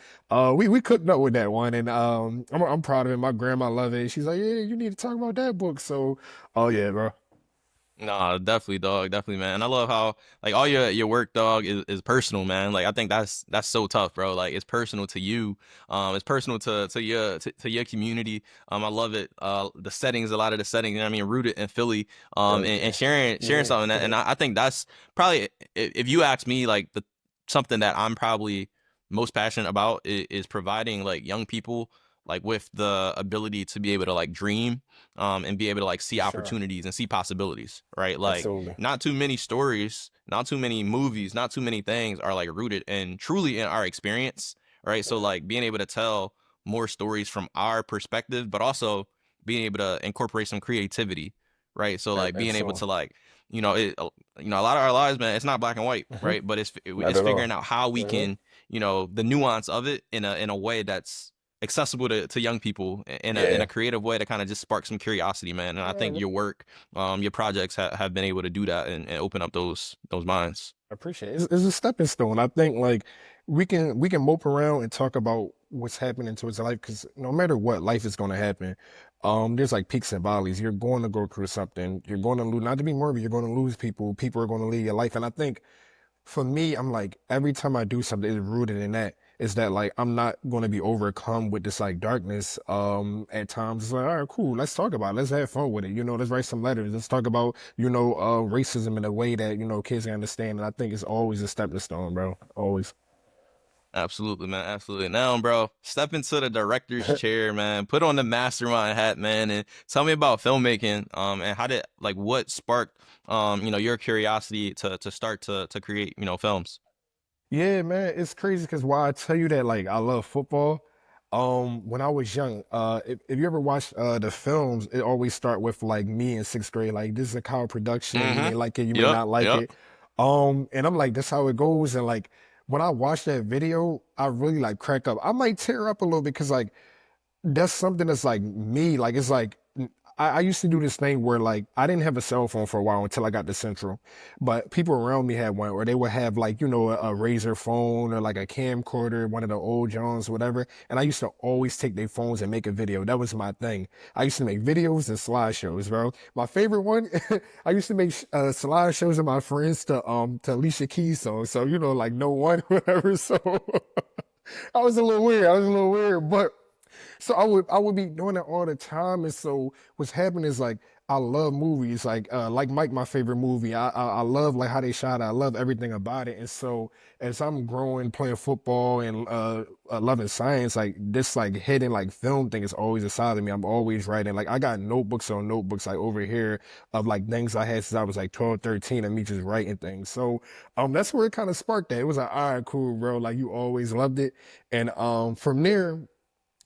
we cooked up with that one, and I'm proud of it. My grandma love it. She's like, yeah, you need to talk about that book. So oh yeah, bro. Nah, definitely, dog, definitely, man. I love how like all your work, dog, is personal, man. Like I think that's so tough, bro. Like it's personal to you, it's personal to your community. I love it. The settings, a lot of the settings, you know what I mean, rooted in Philly, Oh and yeah, sharing yeah. something that, and I think that's probably if you ask me like the something that I'm probably most passionate about is providing like young people like with the ability to be able to like dream and be able to like see Sure. opportunities and see possibilities, right? Like Absolutely. not too many stories, not too many movies, not too many things are like rooted and truly in our experience, right? So like being able to tell more stories from our perspective, but also being able to incorporate some creativity, right? So like being able Absolutely. to like, a lot of our lives, man, it's not black and white, Hmm. right? But Not it's at figuring all. out how we Hmm. can, the nuance of it in a way that's accessible to young people in a Yeah. creative way to kind of just spark some curiosity, man. And I think Yeah. your work, your projects have been able to do that and open up those minds. I appreciate it. It's a stepping stone. I think like we can mope around and talk about what's happening to his life because no matter what, life is going to happen. There's like peaks and valleys. You're going to go through something. You're going to lose. Not to be morbid, you're going to lose people. People are going to leave your life. And I think for me, I'm like every time I do something, it's rooted in that. Is that like I'm not going to be overcome with this like darkness. At times it's like, all right, cool, let's talk about it. Let's have fun with it. Let's write some letters. Let's talk about racism in a way that kids can understand. And I think it's always a stepping stone, bro. Always. Absolutely, man. Absolutely. Now, bro, step into the director's chair, man. Put on the mastermind hat, man, and tell me about filmmaking. And how did like what sparked your curiosity to start to create, films. Yeah, man, it's crazy because why I tell you that like I love football. When I was young, if you ever watched the films, it always start with like me in sixth grade. Like this is a college production. You Mm-hmm. may like it, you may Yep. not like Yep. it. And I'm like, that's how it goes. And like when I watch that video, I really like crack up. I might tear up a little bit because like that's something that's like me. Like it's like I used to do this thing where like I didn't have a cell phone for a while until I got to Central, but people around me had one, or they would have like a Razor phone or like a camcorder, one of the old Johns, whatever. And I used to always take their phones and make a video. That was my thing. I used to make videos and slideshows, bro. My favorite one, I used to make slideshows of my friends to Alicia Keys songs. So like no one, whatever. So I was a little weird. I was a little weird, but. So I would be doing it all the time, and so what's happening is like I love movies, like Mike, my favorite movie. I love like how they shot it. I love everything about it, and so as I'm growing, playing football and loving science, like this like hidden like film thing is always inside of me. I'm always writing. Like I got notebooks on notebooks like over here of like things I had since I was like 12, 13, and me just writing things. So that's where it kind of sparked that. It was like, all right, cool, bro. Like you always loved it, and from there.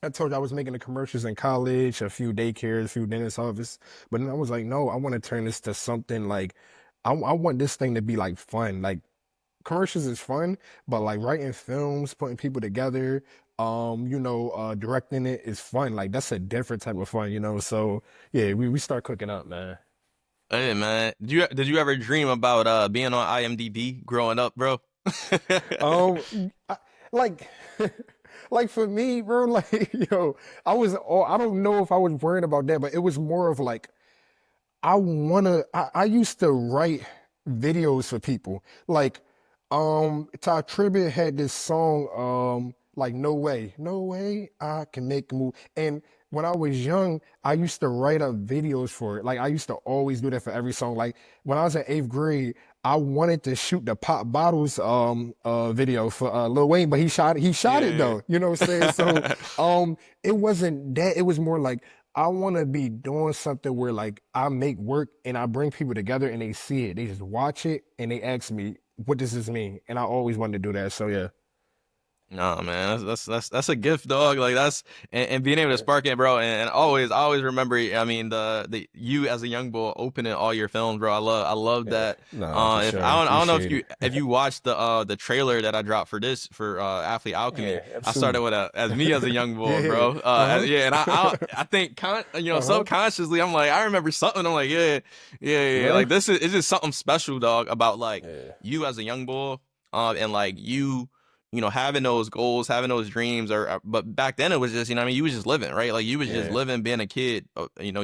I told you I was making the commercials in college, a few daycares, a few dentist office, but then I was like, no, I want to turn this to something like, I want this thing to be like fun. Like commercials is fun, but like writing films, putting people together, directing it is fun. Like that's a different type of fun. So yeah, we start cooking up, man. Hey, man, did you ever dream about being on IMDb growing up, bro? I, like, like for me, bro, like, I don't know if I was worried about that, but it was more of like, I used to write videos for people. Like, Ty Tribbett had this song, like No Way I Can Make a Move. And when I was young, I used to write up videos for it. Like I used to always do that for every song. Like when I was in eighth grade, I wanted to shoot the Pop Bottles video for Lil Wayne, but he shot it Yeah. though. You know what I'm saying? So it wasn't that, it was more like I want to be doing something where like I make work and I bring people together and they see it. They just watch it and they ask me, what does this mean? And I always wanted to do that. So yeah. Nah, man, that's a gift, dog. Like that's and being able to spark it, bro. And always remember. I mean, the you as a young boy opening all your films, bro. I love Yeah. that. No, for If sure. I don't know if Appreciate you it. if you watched the trailer that I dropped for this for Athlete Alchemy. Yeah, I started absolutely. with as me as a young boy, Yeah. bro. Uh-huh. Yeah, and I think Uh-huh. subconsciously I'm like I remember something. I'm like yeah. Yeah. Like this is it's just something special, dog. About like Yeah. you as a young boy, and like having those goals, having those dreams, but back then it was just, what I mean, you was just living, right? Like you was just Yeah. living, being a kid,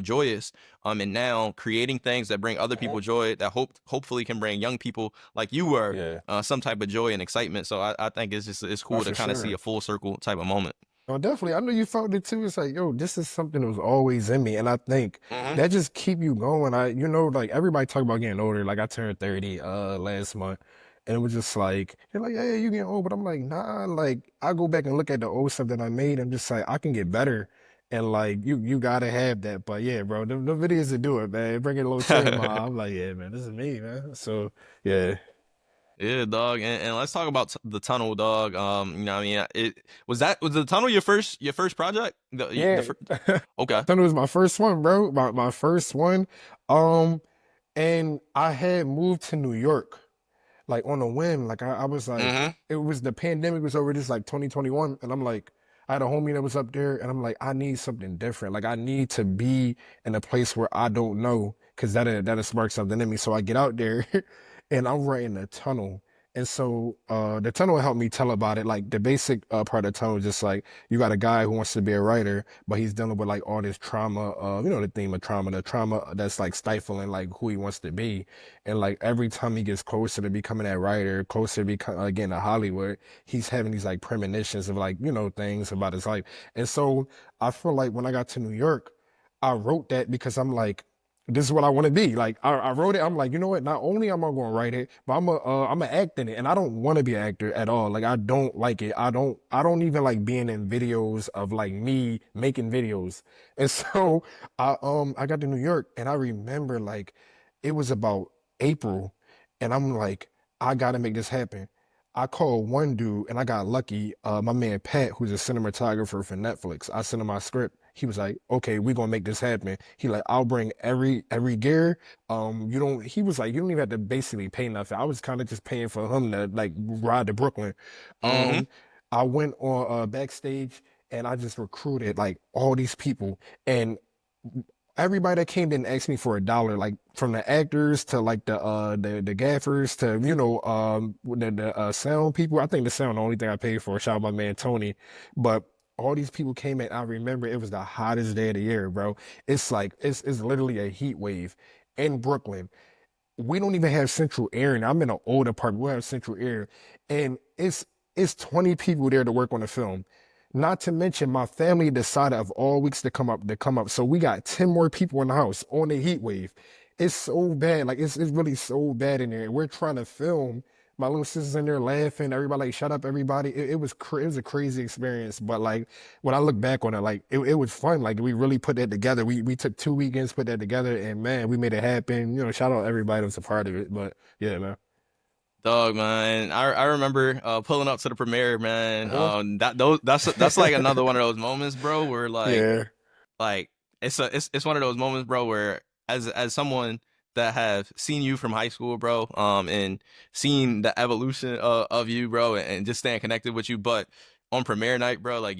joyous. And now creating things that bring other Uh-huh. people joy, that hopefully can bring young people like you were, Yeah. some type of joy and excitement. So I think it's Oh, cool to for kind of see sure. a full circle type of moment. Oh, definitely. I know you felt it too. It's like, yo, this is something that was always in me. And I think Hmm. that just keep you going. Like everybody talk about getting older. Like I turned 30 last month. And it was just like, they're like, "Hey, you getting old," but I'm like, nah. Like, I go back and look at the old stuff that I made. I'm just like, I can get better, and like, you gotta have that. But yeah, bro, the videos to do it, man. Bring it a little tear in my eye. I'm like, yeah, man, this is me, man. So yeah, Yeah, dog. And let's talk about the tunnel, dog. You know, what I mean, was the tunnel your first project? yeah. Okay. I thought it was my first one, bro. My first one. Um, and I had moved to New York, like on a whim. Like I was like, Mm-hmm. it was the pandemic was over this like 2021, and I'm like, I had a homie that was up there, and I'm like, I need something different. Like I need to be in a place where I don't know, because that'll spark something in me. So I get out there, and I'm writing a tunnel. And so the tunnel helped me tell about it. Like the basic part of the tunnel is just like you got a guy who wants to be a writer, but he's dealing with like all this trauma, the theme of trauma, the trauma that's like stifling like who he wants to be. And like every time he gets closer to becoming that writer, closer to become again to Hollywood, he's having these like premonitions of like, things about his life. And so I feel like when I got to New York, I wrote that because I'm like, this is what I want to be. Like I wrote it. I'm like, you know what? Not only am I going to write it, but I'm gonna act in it. And I don't want to be an actor at all. Like I don't like it. I don't even like being in videos of like me making videos. And so I got to New York and I remember like it was about April, and I'm like, I gotta make this happen. I called one dude and I got lucky. My man Pat, who's a cinematographer for Netflix, I sent him my script. He was like, "Okay, we're gonna make this happen." He like, "I'll bring every gear. You don't." He was like, "You don't even have to basically pay nothing." I was kind of just paying for him to like ride to Brooklyn. Mm-hmm. Um, I went on backstage and I just recruited like all these people, and everybody that came didn't ask me for $1, like from the actors to like the gaffers to the sound people. I think the sound the only thing I paid for. Shout out my man Tony, but all these people came in. I remember it was the hottest day of the year, bro. It's like it's literally a heat wave in Brooklyn. We don't even have central air, and I'm in an old apartment. We have central air, and it's 20 people there to work on the film. Not to mention my family decided of all weeks to come up. So we got 10 more people in the house on the heat wave. It's so bad. Like it's really so bad in there. And we're trying to film. My little sister's in there laughing. Everybody like, shut up, everybody. It was a crazy experience. But like when I look back on it, like it was fun. Like we really put that together. We took 2 weekends, put that together, and man, we made it happen. Shout out everybody that was a part of it. But yeah, man. Dog, man. I remember pulling up to the premiere, man. Uh-huh. That's like another one of those moments, bro, where Yeah. like it's one of those moments, bro, where as someone that have seen you from high school, bro, and seen the evolution of you, bro, and just staying connected with you, but on premiere night, bro, like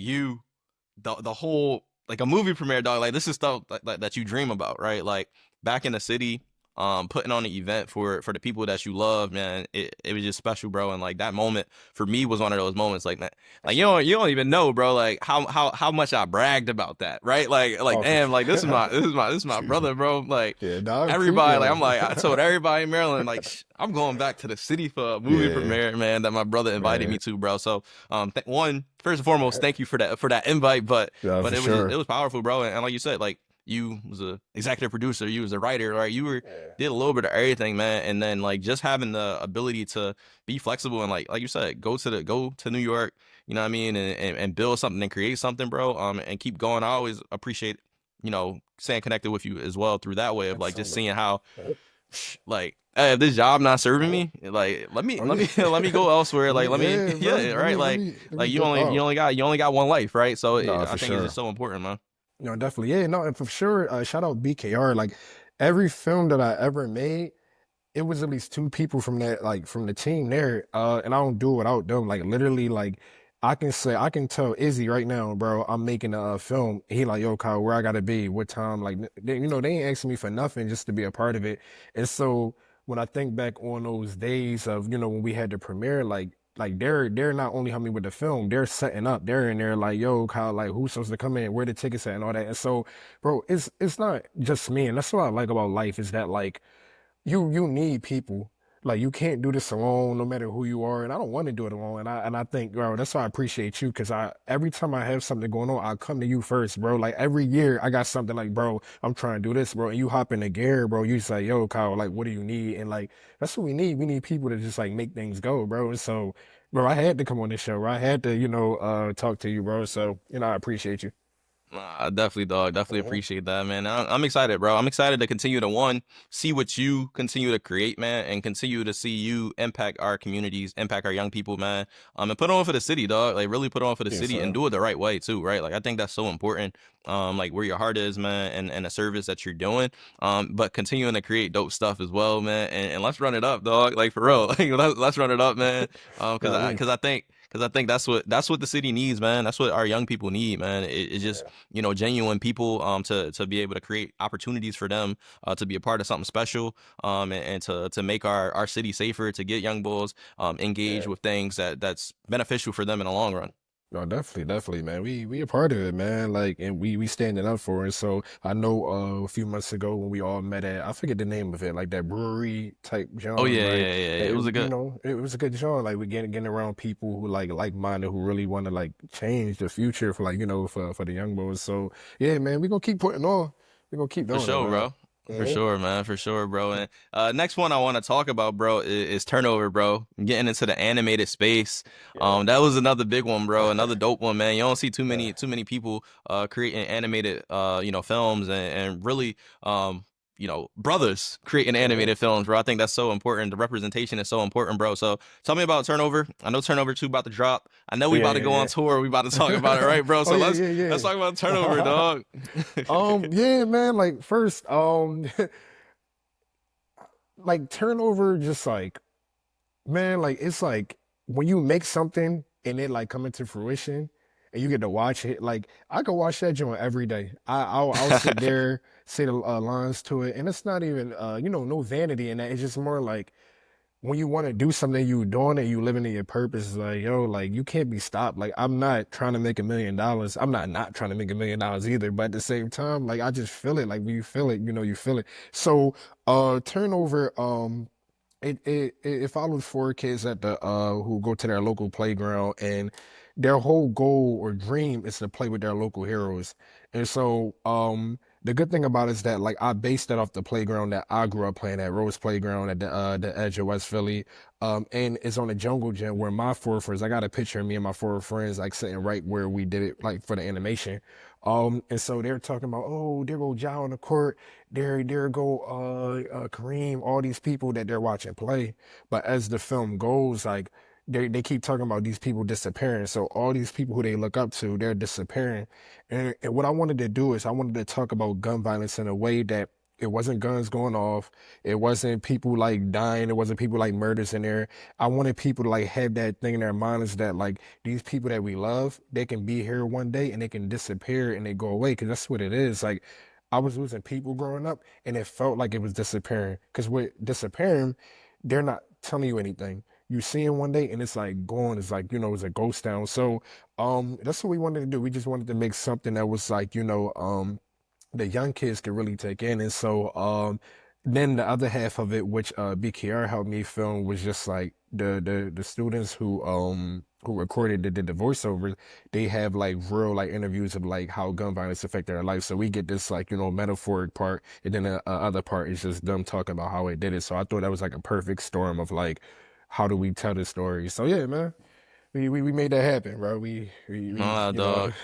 the whole like a movie premiere, dog, like this is stuff that you dream about, right? Like back in the city, putting on an event for the people that you love, man, it was just special, bro. And like that moment for me was one of those moments, like man, like you don't even know, bro, like how much I bragged about that, right? Like Oh, for damn, like sure. this is my brother, bro. Like Yeah, dog, everybody, like yo. I'm like I told everybody in Maryland, like I'm going back to the city for a movie Yeah, premiere, man, that my brother invited me man. to, bro. So first and foremost, thank you for that invite, Yeah, but for it sure. was powerful, bro. And like you said, like you was a executive producer, you was a writer, right? You were Yeah, did a little bit of everything, man. And then like just having the ability to be flexible and like you said, go to New York, you know what I mean, and build something and create something, bro. And keep going. I always appreciate, staying connected with you as well through that way of like just absolutely. seeing how Uh-huh. like hey, if this job not serving Uh-huh. me, like Oh let yeah. me let me go elsewhere. Let Like me, let me yeah, bro. yeah, Let right. me, let me, let me Like dip out. you only got one life, right? So No, I for think it's just sure. so important, man. No, definitely. Yeah, no, and for sure. Shout out BKR. Like every film that I ever made, it was at least two people from that, like from the team there. And I don't do it without them. Like literally, like I can tell Izzy right now, bro. I'm making a film. He like, yo, Kyle, where I gotta be, what time? Like, they ain't asking me for nothing just to be a part of it. And so when I think back on those days of, when we had the premiere, like they're not only helping me with the film, they're setting up. They're in there like, yo, Kyle, like who's supposed to come in, where the tickets at, and all that. And so, bro, it's not just me, and that's what I like about life is that like you need people. Like you can't do this alone, no matter who you are. And I don't want to do it alone. And I think, bro, that's why I appreciate you because I every time I have something going on, I come to you first, bro. Like every year I got something like, bro, I'm trying to do this, bro. And you hop in the gear, bro. You say, yo, Kyle, like, what do you need? And like that's what we need. We need people to just like make things go, bro. And so, bro, I had to come on this show, bro. I had to, talk to you, bro. So, I appreciate you. Nah, definitely, dog. Definitely Mhm. appreciate that, man. I'm excited, bro. I'm excited to continue to see what you continue to create, man, and continue to see you impact our communities, impact our young people, man. And put on for the city, dog. Like really put on for the Yes, city and sir. do it the right way too, right? Like I think that's so important. Like where your heart is, man, and the service that you're doing. But continuing to create dope stuff as well, man. And let's run it up, dog. Like for real, like let's run it up, man. Because No, we, I think that's what the city needs, man. That's what our young people need, man. It's just yeah, genuine people to be able to create opportunities for them to be a part of something special and to make our city safer, to get young bulls engaged yeah. with things that's beneficial for them in the long run. No, definitely, definitely, man. We a part of it, man. Like, and we standing up for it. So I know a few months ago when we all met at I forget the name of it, like that brewery type Oh John, yeah, right? yeah, yeah, yeah. That It was a you good know, it was a good John. Like we getting around people who like minded, who really want to like change the future for like for the young boys. So yeah, man, we gonna keep putting on. We gonna keep for doing it, sure, man. bro. For Mhm. sure, man. For sure, bro. And next one I want to talk about, bro, is turnover, bro. Getting into the animated space. Yeah, That was another big one, bro. Another dope one, man. You don't see yeah, too many people creating animated films and really brothers creating mhm. animated films, bro. I think that's so important. The representation is so important, bro. So tell me about Turnover. I know Turnover 2 about to drop. I know we Yeah, about to yeah, go on yeah. tour. We about to talk about it, right, bro? Oh So yeah, let's yeah, talk about Turnover, yeah. dog. Yeah, man. Like first, like turnover, just like man, like it's like when you make something and it like come into fruition, and you get to watch it. Like I could watch that joint every day. I'll sit there, say the lines to it, and it's not even no vanity in that. It's just more like when you want to do something, you doing it, you living in your purpose. It's like, yo, like you can't be stopped. Like I'm not trying to make $1 million. I'm not trying to make $1 million either. But at the same time, like I just feel it. Like when you feel it, you feel it. So turnover, it follows four kids at the who go to their local playground, and their whole goal or dream is to play with their local heroes. And so the good thing about it is that like I based that off the playground that I grew up playing at, Rose Playground at the edge of West Philly. And it's on the jungle gym where my four friends, I got a picture of me and my four friends like sitting right where we did it like for the animation. And so they're talking about, oh, there go Ja on the court, there go Kareem, all these people that they're watching play. But as the film goes, like they keep talking about these people disappearing. So all these people who they look up to, they're disappearing. And what I wanted to do is I wanted to talk about gun violence in a way that it wasn't guns going off. It wasn't people like dying. It wasn't people like murders in there. I wanted people to like have that thing in their minds that like these people that we love, they can be here one day and they can disappear and they go away. Cause that's what it is. Like I was losing people growing up and it felt like it was disappearing. Cause with disappearing, they're not telling you anything. You see him one day and it's like gone. It's like, it's a ghost town. So that's what we wanted to do. We just wanted to make something that was like, the young kids could really take in. And so then the other half of it, which BKR helped me film, was just like the students who recorded did the voiceovers, they have like real like interviews of like how gun violence affect their life. So we get this like, metaphoric part, and then the other part is just them talking about how it did it. So I thought that was like a perfect storm of like how do we tell the story. So yeah, man. We made that happen, bro. We Nah, dog.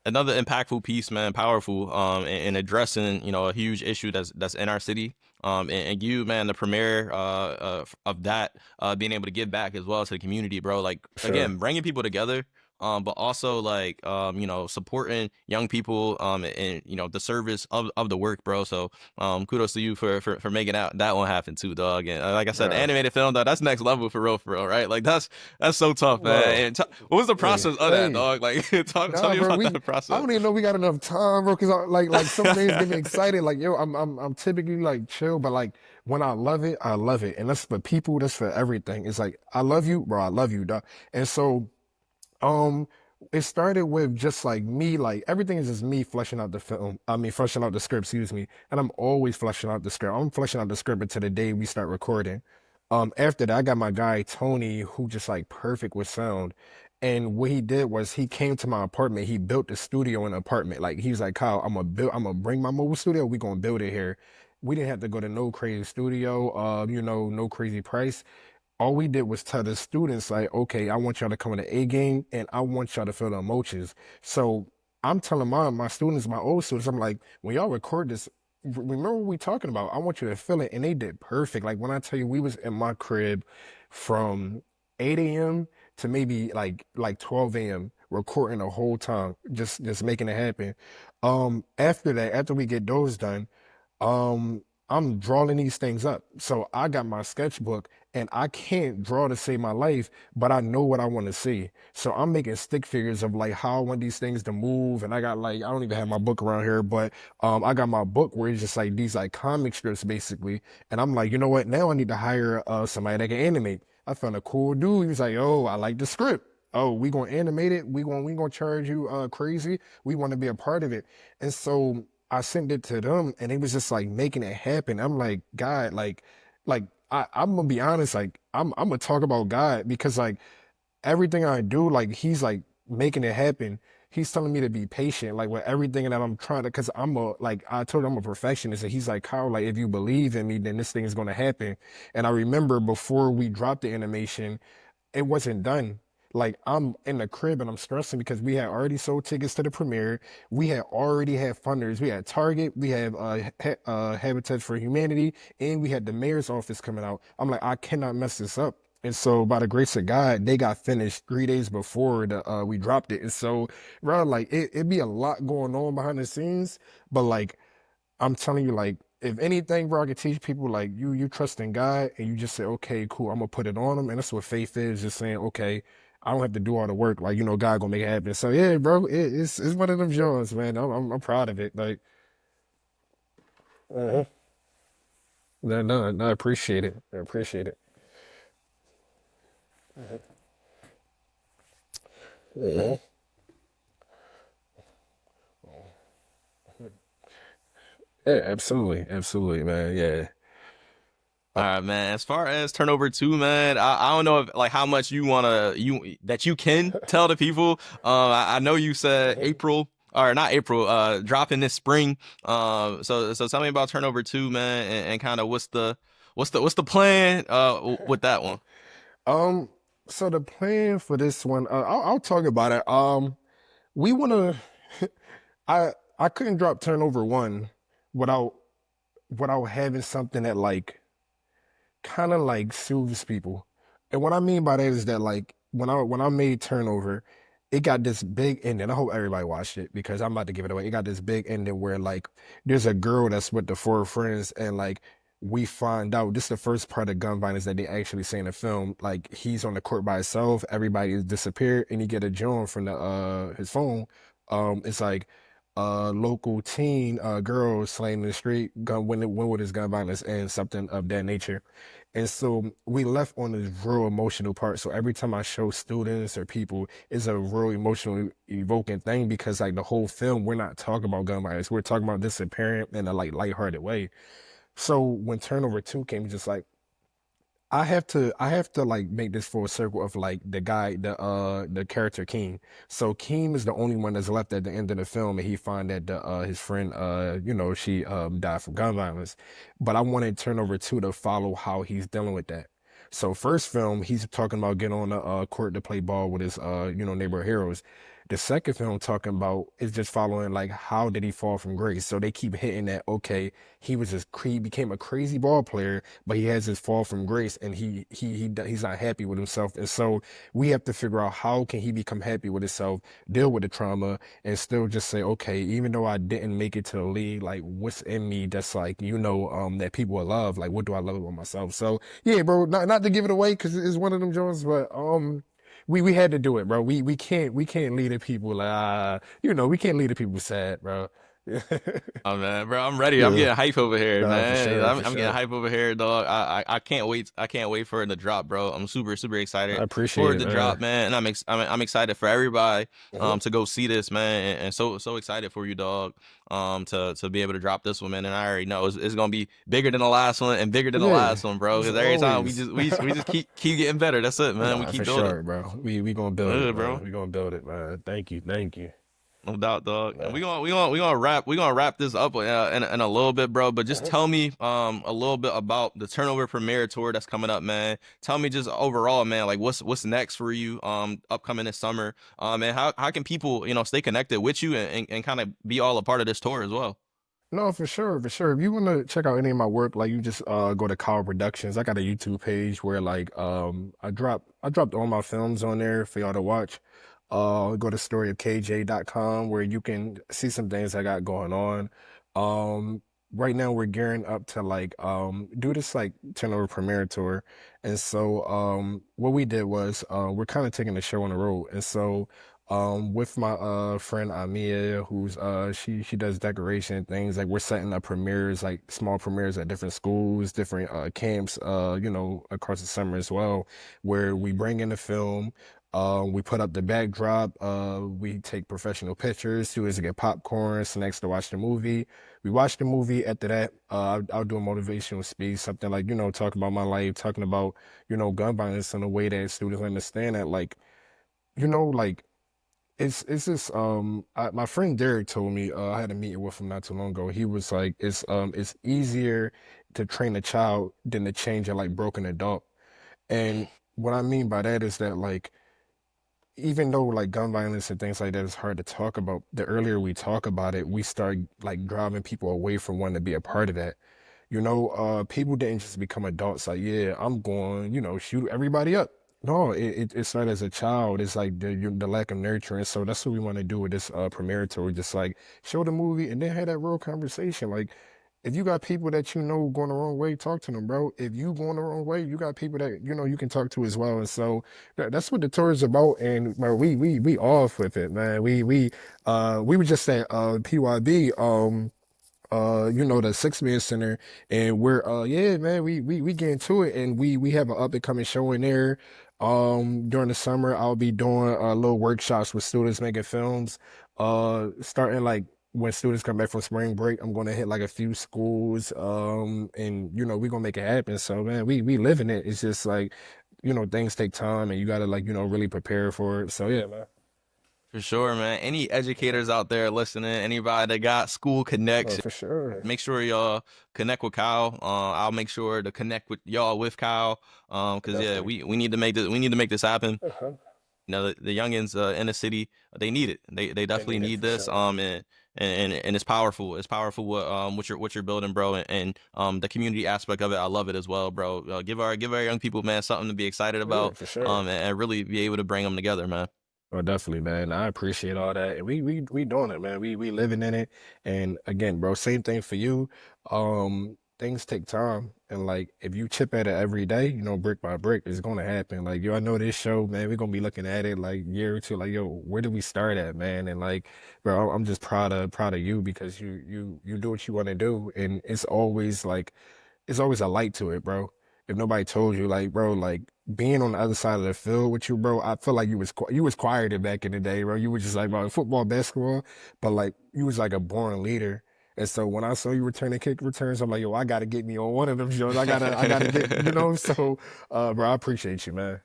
Another impactful piece, man, powerful, in addressing, a huge issue that's in our city. And you, man, the premier of that, being able to give back as well to the community, bro. Like Sure. again, bringing people together, but also like, supporting young people, and the service of the work, bro. So, kudos to you for making that one happen too, dog. And like I said, the Yeah. animated film, dog, that's next level for real, right? Like that's so tough, man. Bro. And what was the Hey, process of that, hey. dog? Like, tell Nah, me bro, about that I process. don't even know we got enough time, bro. Cause like some things get me excited. Like yo, I'm typically like chill, but like when I love it, I love it, and that's for people. That's for everything. It's like I love you, bro. I love you, dog. And so um, it started with just like me, like everything is just me fleshing out the film. I mean, fleshing out the script, excuse me. And I'm always fleshing out the script. I'm fleshing out the script until the day we start recording. After that, I got my guy Tony, who just like perfect with sound. And what he did was he came to my apartment. He built the studio in the apartment. Like he was like, Kyle, I'm gonna bring my mobile studio. We gonna build it here. We didn't have to go to no crazy studio, no crazy price. All we did was tell the students like, okay, I want y'all to come to the A game and I want y'all to feel the emotions. So I'm telling my students, my old students, I'm like, when y'all record this, remember what we talking about? I want you to feel it. And they did perfect. Like when I tell you we was in my crib from 8 a.m. to maybe like 12 a.m. recording the whole time, just making it happen. After that, after we get those done, I'm drawing these things up. So I got my sketchbook and I can't draw to save my life, but I know what I want to see. So I'm making stick figures of like how I want these things to move. And I got like, I don't even have my book around here, but I got my book where it's just like these like comic strips basically. And I'm like, you know what? Now I need to hire somebody that can animate. I found a cool dude. He was like, oh, I like the script. Oh, we gonna animate it. We gonna charge you crazy. We want to be a part of it. And so I sent it to them and they was just like making it happen. I'm like, God, I'm gonna be honest, like I'm gonna talk about God because like everything I do, like he's like making it happen. He's telling me to be patient, like with everything that I'm trying to, cause I told him I'm a perfectionist and he's like, Kyle, like if you believe in me, then this thing is gonna happen. And I remember before we dropped the animation, it wasn't done. Like I'm in the crib and I'm stressing because we had already sold tickets to the premiere. We had already had funders. We had Target. We have Habitat for Humanity, and we had the mayor's office coming out. I'm like, I cannot mess this up. And so, by the grace of God, they got finished 3 days before we dropped it. And so, bro, like it be a lot going on behind the scenes, but like I'm telling you, like, if anything, bro, I can teach people like you trust in God and you just say, okay, cool, I'm gonna put it on them. And that's what faith is, just saying, okay, I don't have to do all the work. Like, God gonna make it happen. So yeah, bro, it's one of them joys, man. I'm proud of it. Like, uh no, I appreciate it. I appreciate it. Mhm. Yeah, absolutely, absolutely, man. Yeah. All right, man. As far as turnover two, man, I don't know if like how much you can tell the people. I know you said Mhm. April or not April, dropping this spring. So tell me about turnover two, man, and kind of what's the plan with that one? Um, so the plan for this one, I'll talk about it. We wanna. I couldn't drop turnover one without having something that like kind of like soothes people. And what I mean by that is that like when I made turnover, it got this big ending. I hope everybody watched it because I'm about to give it away. It got this big ending where like there's a girl that's with the four friends and like we find out this is the first part of gun violence that they actually say in the film. Like he's on the court by himself, everybody has disappeared, and he get a joint from the his phone. It's like local teen girl slain in the street, gun when would his gun violence and something of that nature. And so we left on this real emotional part. So every time I show students or people, it's a real emotional evoking thing because like the whole film, we're not talking about gun violence. We're talking about disappearing in a like lighthearted way. So when turnover two came, just like I have to like make this full circle of like the character King. So King is the only one that's left at the end of the film and he find that his friend she died from gun violence. But I wanted Turnover 2 to follow how he's dealing with that. So first film he's talking about getting on the court to play ball with his neighborhood heroes. The second film talking about is just following like how did he fall from grace. So they keep hitting that okay, he became a crazy ball player but he has his fall from grace and he's not happy with himself and so we have to figure out how can he become happy with himself, deal with the trauma and still just say okay, even though I didn't make it to the league, like what's in me that's like that people will love, like what do I love about myself. So yeah, bro, not to give it away because it's one of them joints, but we had to do it, bro. We can't lead the people we can't lead the people sad, bro. Oh man, bro, I'm ready. I'm Yeah. getting hype over here, Nah, for man. sure, for I'm getting sure. hype over here, dog. I can't wait. I can't wait for it to drop, bro. I'm super I excited for appreciate it it, to man. drop, man. And I'm excited for everybody Mhm. to go see this, man. And so excited for you, dog. To be able to drop this one, man. And I already know it's gonna be bigger than the last one and bigger than the Yeah, last one, bro. it's Because every time always. we just keep getting better. That's it, man. We Nah, keep for building. sure, bro. We gonna build it, Yeah, man. bro. We gonna build it, man. Thank you. No doubt, dog. And Man. we gonna wrap this up in a little bit, bro. But just Mhm. tell me a little bit about the Turnover Premiere tour that's coming up, man. Tell me just overall, man, like what's next for you upcoming this summer. And how can people, stay connected with you and kind of be all a part of this tour as well? No, for sure, for sure. If you want to check out any of my work, like you just go to Kyle Productions. I got a YouTube page where like I dropped all my films on there for y'all to watch. Go to storyofkj.com where you can see some things I got going on. Um right now we're gearing up to like do this like turnover premiere tour. And so what we did was we're kind of taking the show on the road. And so with my friend Amia, who's she does decoration things, like we're setting up premieres, like small premieres at different schools, different camps, across the summer as well, where we bring in the film, we put up the backdrop, we take professional pictures, students get popcorn, snacks to watch the movie. We watch the movie. After that, I'll do a motivational speech, something like, talking about my life, talking about, gun violence in a way that students understand that, like, like it's just my friend Derek told me, I had a meeting with him not too long ago. He was like, it's easier to train a child than to change a like broken adult. And what I mean by that is that, like, even though like gun violence and things like that is hard to talk about, the earlier we talk about it, we start like driving people away from wanting to be a part of that. People didn't just become adults like, yeah, I'm going, shoot everybody up. No, it started as a child. It's like the lack of nurturing. So that's what we want to do with this premiere tour. Just like show the movie and then have that real conversation. Like, if you got people that going the wrong way, talk to them, bro. If you going the wrong way, you got people that you can talk to as well. And so that's what the tour is about. And man, we off with it, man. We were just at PYB. The 6 Man Center, and we're yeah, man, we get into it, and we have an up and coming show in there. During the summer, I'll be doing little workshops with students making films. Starting like when students come back from spring break, I'm gonna hit like a few schools. And we're gonna make it happen. So man, we living it. It's just like, things take time, and you gotta like really prepare for it. So yeah, man. For sure, man. Any educators out there listening, anybody that got school Oh, connects, for sure. make sure y'all connect with Kyle. I'll make sure to connect with y'all with Kyle. Cause yeah, Definitely. we need to make this happen. Uh-huh. The youngins in the city, they need it. They They definitely need it need for this. sure. And it's powerful. It's powerful what you're building, bro. And the community aspect of it, I love it as well, bro. Give our young people, man, something to be excited Yeah, about. for sure. And really be able to bring them together, man. Oh, definitely, man. I appreciate all that. And we doing it, man. We living in it. And again, bro, same thing for you. Things take time. And like if you chip at it every day, brick by brick, it's gonna happen. Like, yo, I know this show, man, we're gonna be looking at it like year or two, like, yo, where did we start at, man? And like, bro, I'm just proud of you because you do what you want to do. And it's always a light to it, bro. If nobody told you, like, bro, like being on the other side of the field with you, bro, I feel like you was quieter back in the day, bro. You was just like about football, basketball, but like you was like a born leader. And so when I saw you returning kick returns, I'm like, yo, I gotta get me on one of them shows. I gotta get, So, bro, I appreciate you, man.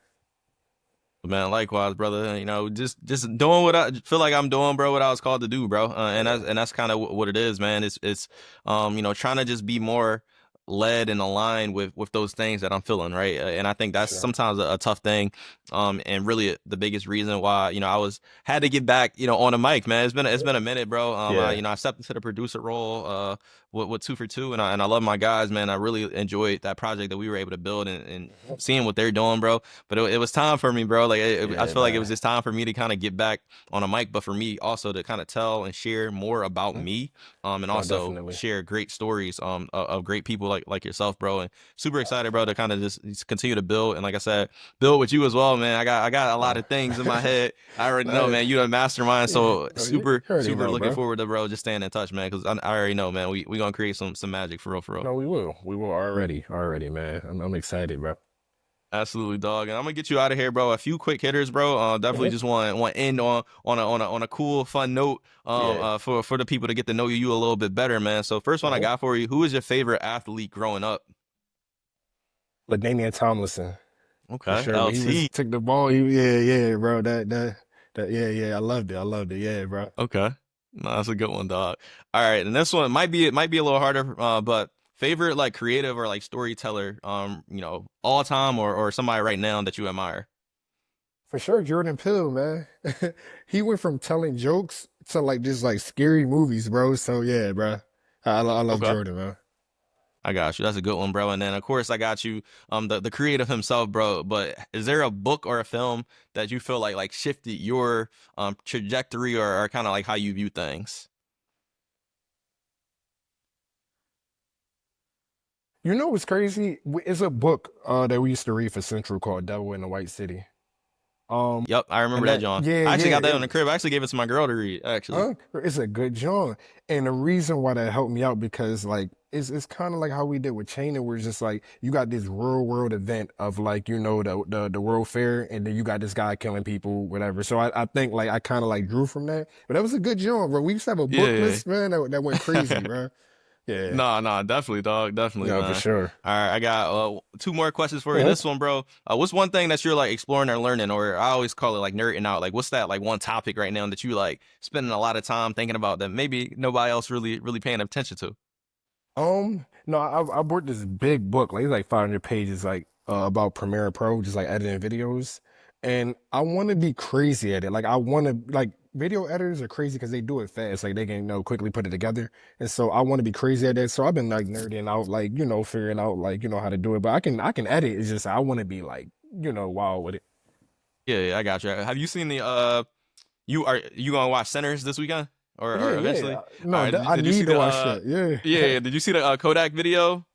Man, likewise, brother. Just doing what I feel like I'm doing, bro. What I was called to do, bro. Yeah, And that's kind of what it is, man. It's trying to just be more led and aligned with those things that I'm feeling, right? And I think for that's sure. sometimes a tough thing. And really the biggest reason why I had to get back, on the mic, man. It's been a minute, bro. Yeah, I stepped into the producer role, with Two for Two, and I love my guys, man. I really enjoyed that project that we were able to build and seeing what they're doing, bro. But it was time for me, bro. Like I yeah, feel like it was man. just time for me to kind of get back on a mic, but for me also to kind of tell and share more about Mhm. me, and No, also definitely. share great stories of great people like yourself, bro. And super excited, bro, to kind of just continue to build. And like I said, build with you as well, man. I got a lot of things in my head. I already know, Nah, man. You the mastermind, yeah, so oh, you already super know, looking bro. forward to, bro, just staying in touch, man. Because I already know, man. We gonna create some magic for real, for real. No, we will already, man. I'm excited, bro. Absolutely, dog. And I'm gonna get you out of here, bro. A few quick hitters, bro. Definitely Hmm. just want to end on a cool, fun note. Yeah. For the people to get to know you a little bit better, man. So first one I Hmm. got for you. Who is your favorite athlete growing up? LaDainian Tomlinson, for Okay, sure. When he was LT. took the ball, yeah, bro. That, yeah. I loved it, yeah, bro. Okay, no, that's a good one, dog. All right, and this one might be a little harder, but favorite like creative or like storyteller, all time or somebody right now that you admire. For sure, Jordan Peele, man. He went from telling jokes to like just like scary movies, bro. So yeah, bro. I love Okay. Jordan, man. I got you. That's a good one, bro. And then of course I got you, the creative himself, bro. But is there a book or a film that you feel like shifted your trajectory or kind of like how you view things? You know what's crazy? It's a book that we used to read for Central called Devil in the White City. Um, Yep, I and remember that, that, John. yeah, I actually got yeah, that on the crib. I actually gave it to my girl to read, actually. it's a good John. And the reason why that helped me out because like it's kind of like how we did with Chain, where it's just like you got this real world event of like the World Fair, and then you got this guy killing people, whatever. So I think like I kind of like drew from that. But that was a good John, bro. We used to have a book Yeah. list, man, that went crazy, bro. Yeah, No, definitely, dog. Definitely, yeah, for man. sure. All right, I got two more questions for you. Uh-huh. This one, bro. What's one thing that you're like exploring or learning, or I always call it like nerding out? Like, what's that like one topic right now that you like spending a lot of time thinking about that maybe nobody else really paying attention to? No, I bought this big book, like it's like 500 pages, like about Premiere Pro, just like editing videos, and I want to be crazy at it. Like I want to, like video editors are crazy because they do it fast, like they can quickly put it together, and so I want to be crazy at that. So I've been like nerding out, like figuring out like how to do it, but I can edit. It's just I want to be like wild with it. Yeah, I got you. Have you seen the you gonna watch Sinners this weekend or Yeah, eventually? yeah. All No, right, I did you see need to the watch that. Yeah. yeah, did you see the Kodak video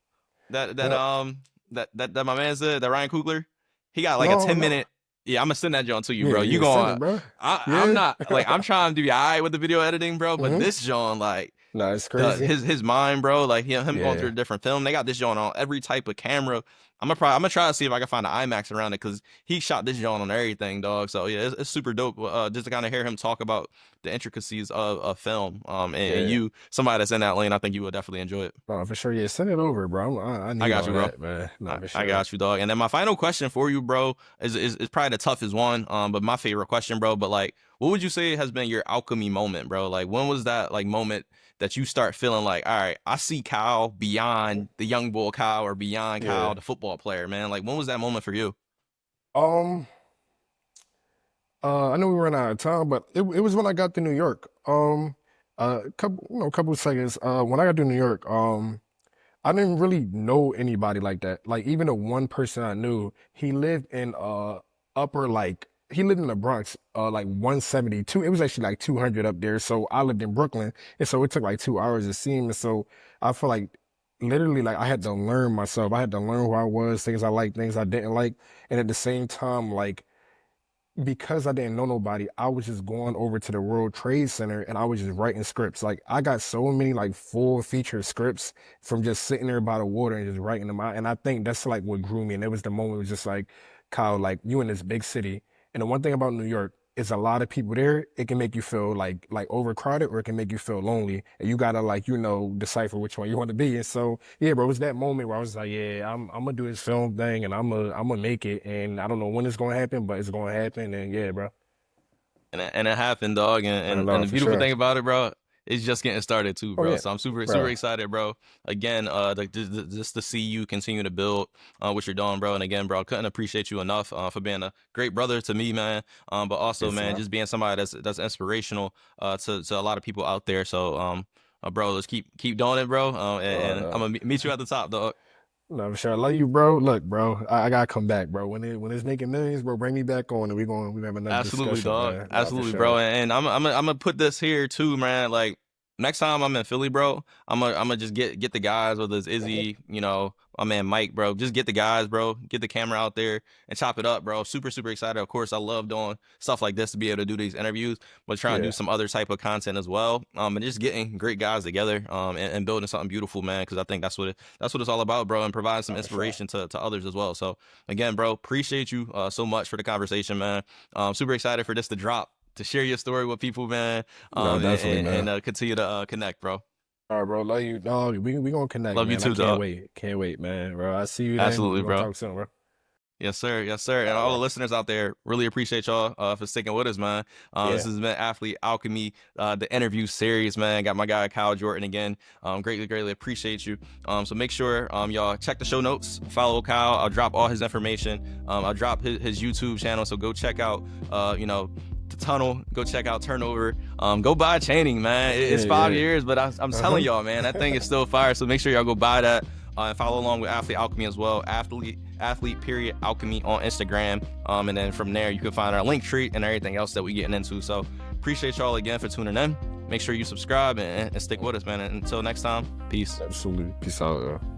that that No, um that my man said that Ryan Coogler? He got like a no, 10 no. minute. Yeah, I'm gonna send that John to you, Yeah, bro. You yeah. Send going it, bro. I'm Yeah. not like I'm trying to be all right with the video editing, bro, but Hmm. this John like No, it's the crazy. his mind, bro, like him going through Yeah. a different film. They got this John on every type of camera. I'm gonna try to see if I can find an IMAX around it because he shot this John on everything, dog. So yeah, it's super dope. Just to kind of hear him talk about the intricacies of film. And Yeah. you, somebody that's in that lane, I think you would definitely enjoy it. No, for sure. Yeah, send it over, bro. I I need got all you, bro. that, man. No, for I sure. got you, dog. And then my final question for you, bro, is probably the toughest one. But my favorite question, bro. But like, what would you say has been your alchemy moment, bro? Like, when was that like moment that you start feeling like, all right, I see Kyle beyond the young boy Kyle or beyond Kyle, Yeah. the football player, man? Like, when was that moment for you? Um, I know we ran out of time, but it was when I got to New York. Couple seconds. When I got to New York, I didn't really know anybody like that. Like even the one person I knew, he lived in upper like he lived in the Bronx, like 172. It was actually like 200 up there. So I lived in Brooklyn, and so it took like 2 hours to see him. And so I feel like literally like I had to learn myself. I had to learn who I was, things I liked, things I didn't like, and at the same time, like because I didn't know nobody, I was just going over to the World Trade Center and I was just writing scripts. Like I got so many like full feature scripts from just sitting there by the water and just writing them out. And I think that's like what grew me. And it was the moment it was just like, Kyle, like you in this big city. And the one thing about New York is a lot of people there. It can make you feel like overcrowded or it can make you feel lonely. And you gotta like, decipher which one you want to be. And so yeah, bro, it was that moment where I was like, yeah, I'm gonna do this film thing and I'm gonna make it. And I don't know when it's gonna happen, but it's gonna happen. And yeah, bro. And it happened, dog. I And know the for beautiful sure. thing about it, bro, it's just getting started too, Oh bro. yeah, So I'm super bro. excited, bro. Again, just to see you continue to build what you're doing, bro. And again, bro, I couldn't appreciate you enough for being a great brother to me, man. But also, Yes, man, man. just being somebody that's inspirational to a lot of people out there. So bro, let's keep doing it, bro. And I'm No, gonna meet you at the top, dog. no, for sure. I love you, bro. Look, bro, I gotta come back, bro. When it's making millions, bro, bring me back on, and we gonna have another Absolutely, discussion, dog. man. No, for Absolutely, bro. sure. And I'm gonna put this here too, man. Like. next time I'm in Philly, bro, I'm gonna just get the guys, whether it's Izzy, you know, my man Mike, bro. Just get the guys, bro. Get the camera out there and chop it up, bro. Super, super excited. Of course, I love doing stuff like this to be able to do these interviews, but trying to do Yeah, some other type of content as well. And just getting great guys together, and building something beautiful, man. Because I think that's what it's all about, bro, and providing some for sure. inspiration to others as well. So again, bro, appreciate you so much for the conversation, man. Super excited for this to drop. To share your story with people, man, No, definitely, and man. continue to connect, bro. All right, bro. Love you. No, we gonna connect, Love you man. I too, can't dog. wait. Can't wait, man, bro. I see you then. Absolutely, We gonna bro. talk soon, bro. Yes, sir. Yes, sir. And All right, all the bro. listeners out there, really appreciate y'all for sticking with us, man. This Yeah, has been Athlete Alchemy, the interview series, man. Got my guy Kyle Jordan again. Greatly, greatly appreciate you. So make sure y'all check the show notes, follow Kyle. I'll drop all his information. I'll drop his YouTube channel, so go check out you know, the tunnel, go check out Turnover, go buy Chaining, man. yeah, It's five yeah. years, but I'm telling Uh-huh. y'all, man, that thing is still fire. So make sure y'all go buy that. And follow along with Athlete Alchemy as well. Athlete period Alchemy on Instagram. And then from there you can find our link tree and everything else that we getting into. So appreciate y'all again for tuning in. Make sure you subscribe and stick with us, man. And until next time, peace. Absolutely. Peace out, yo.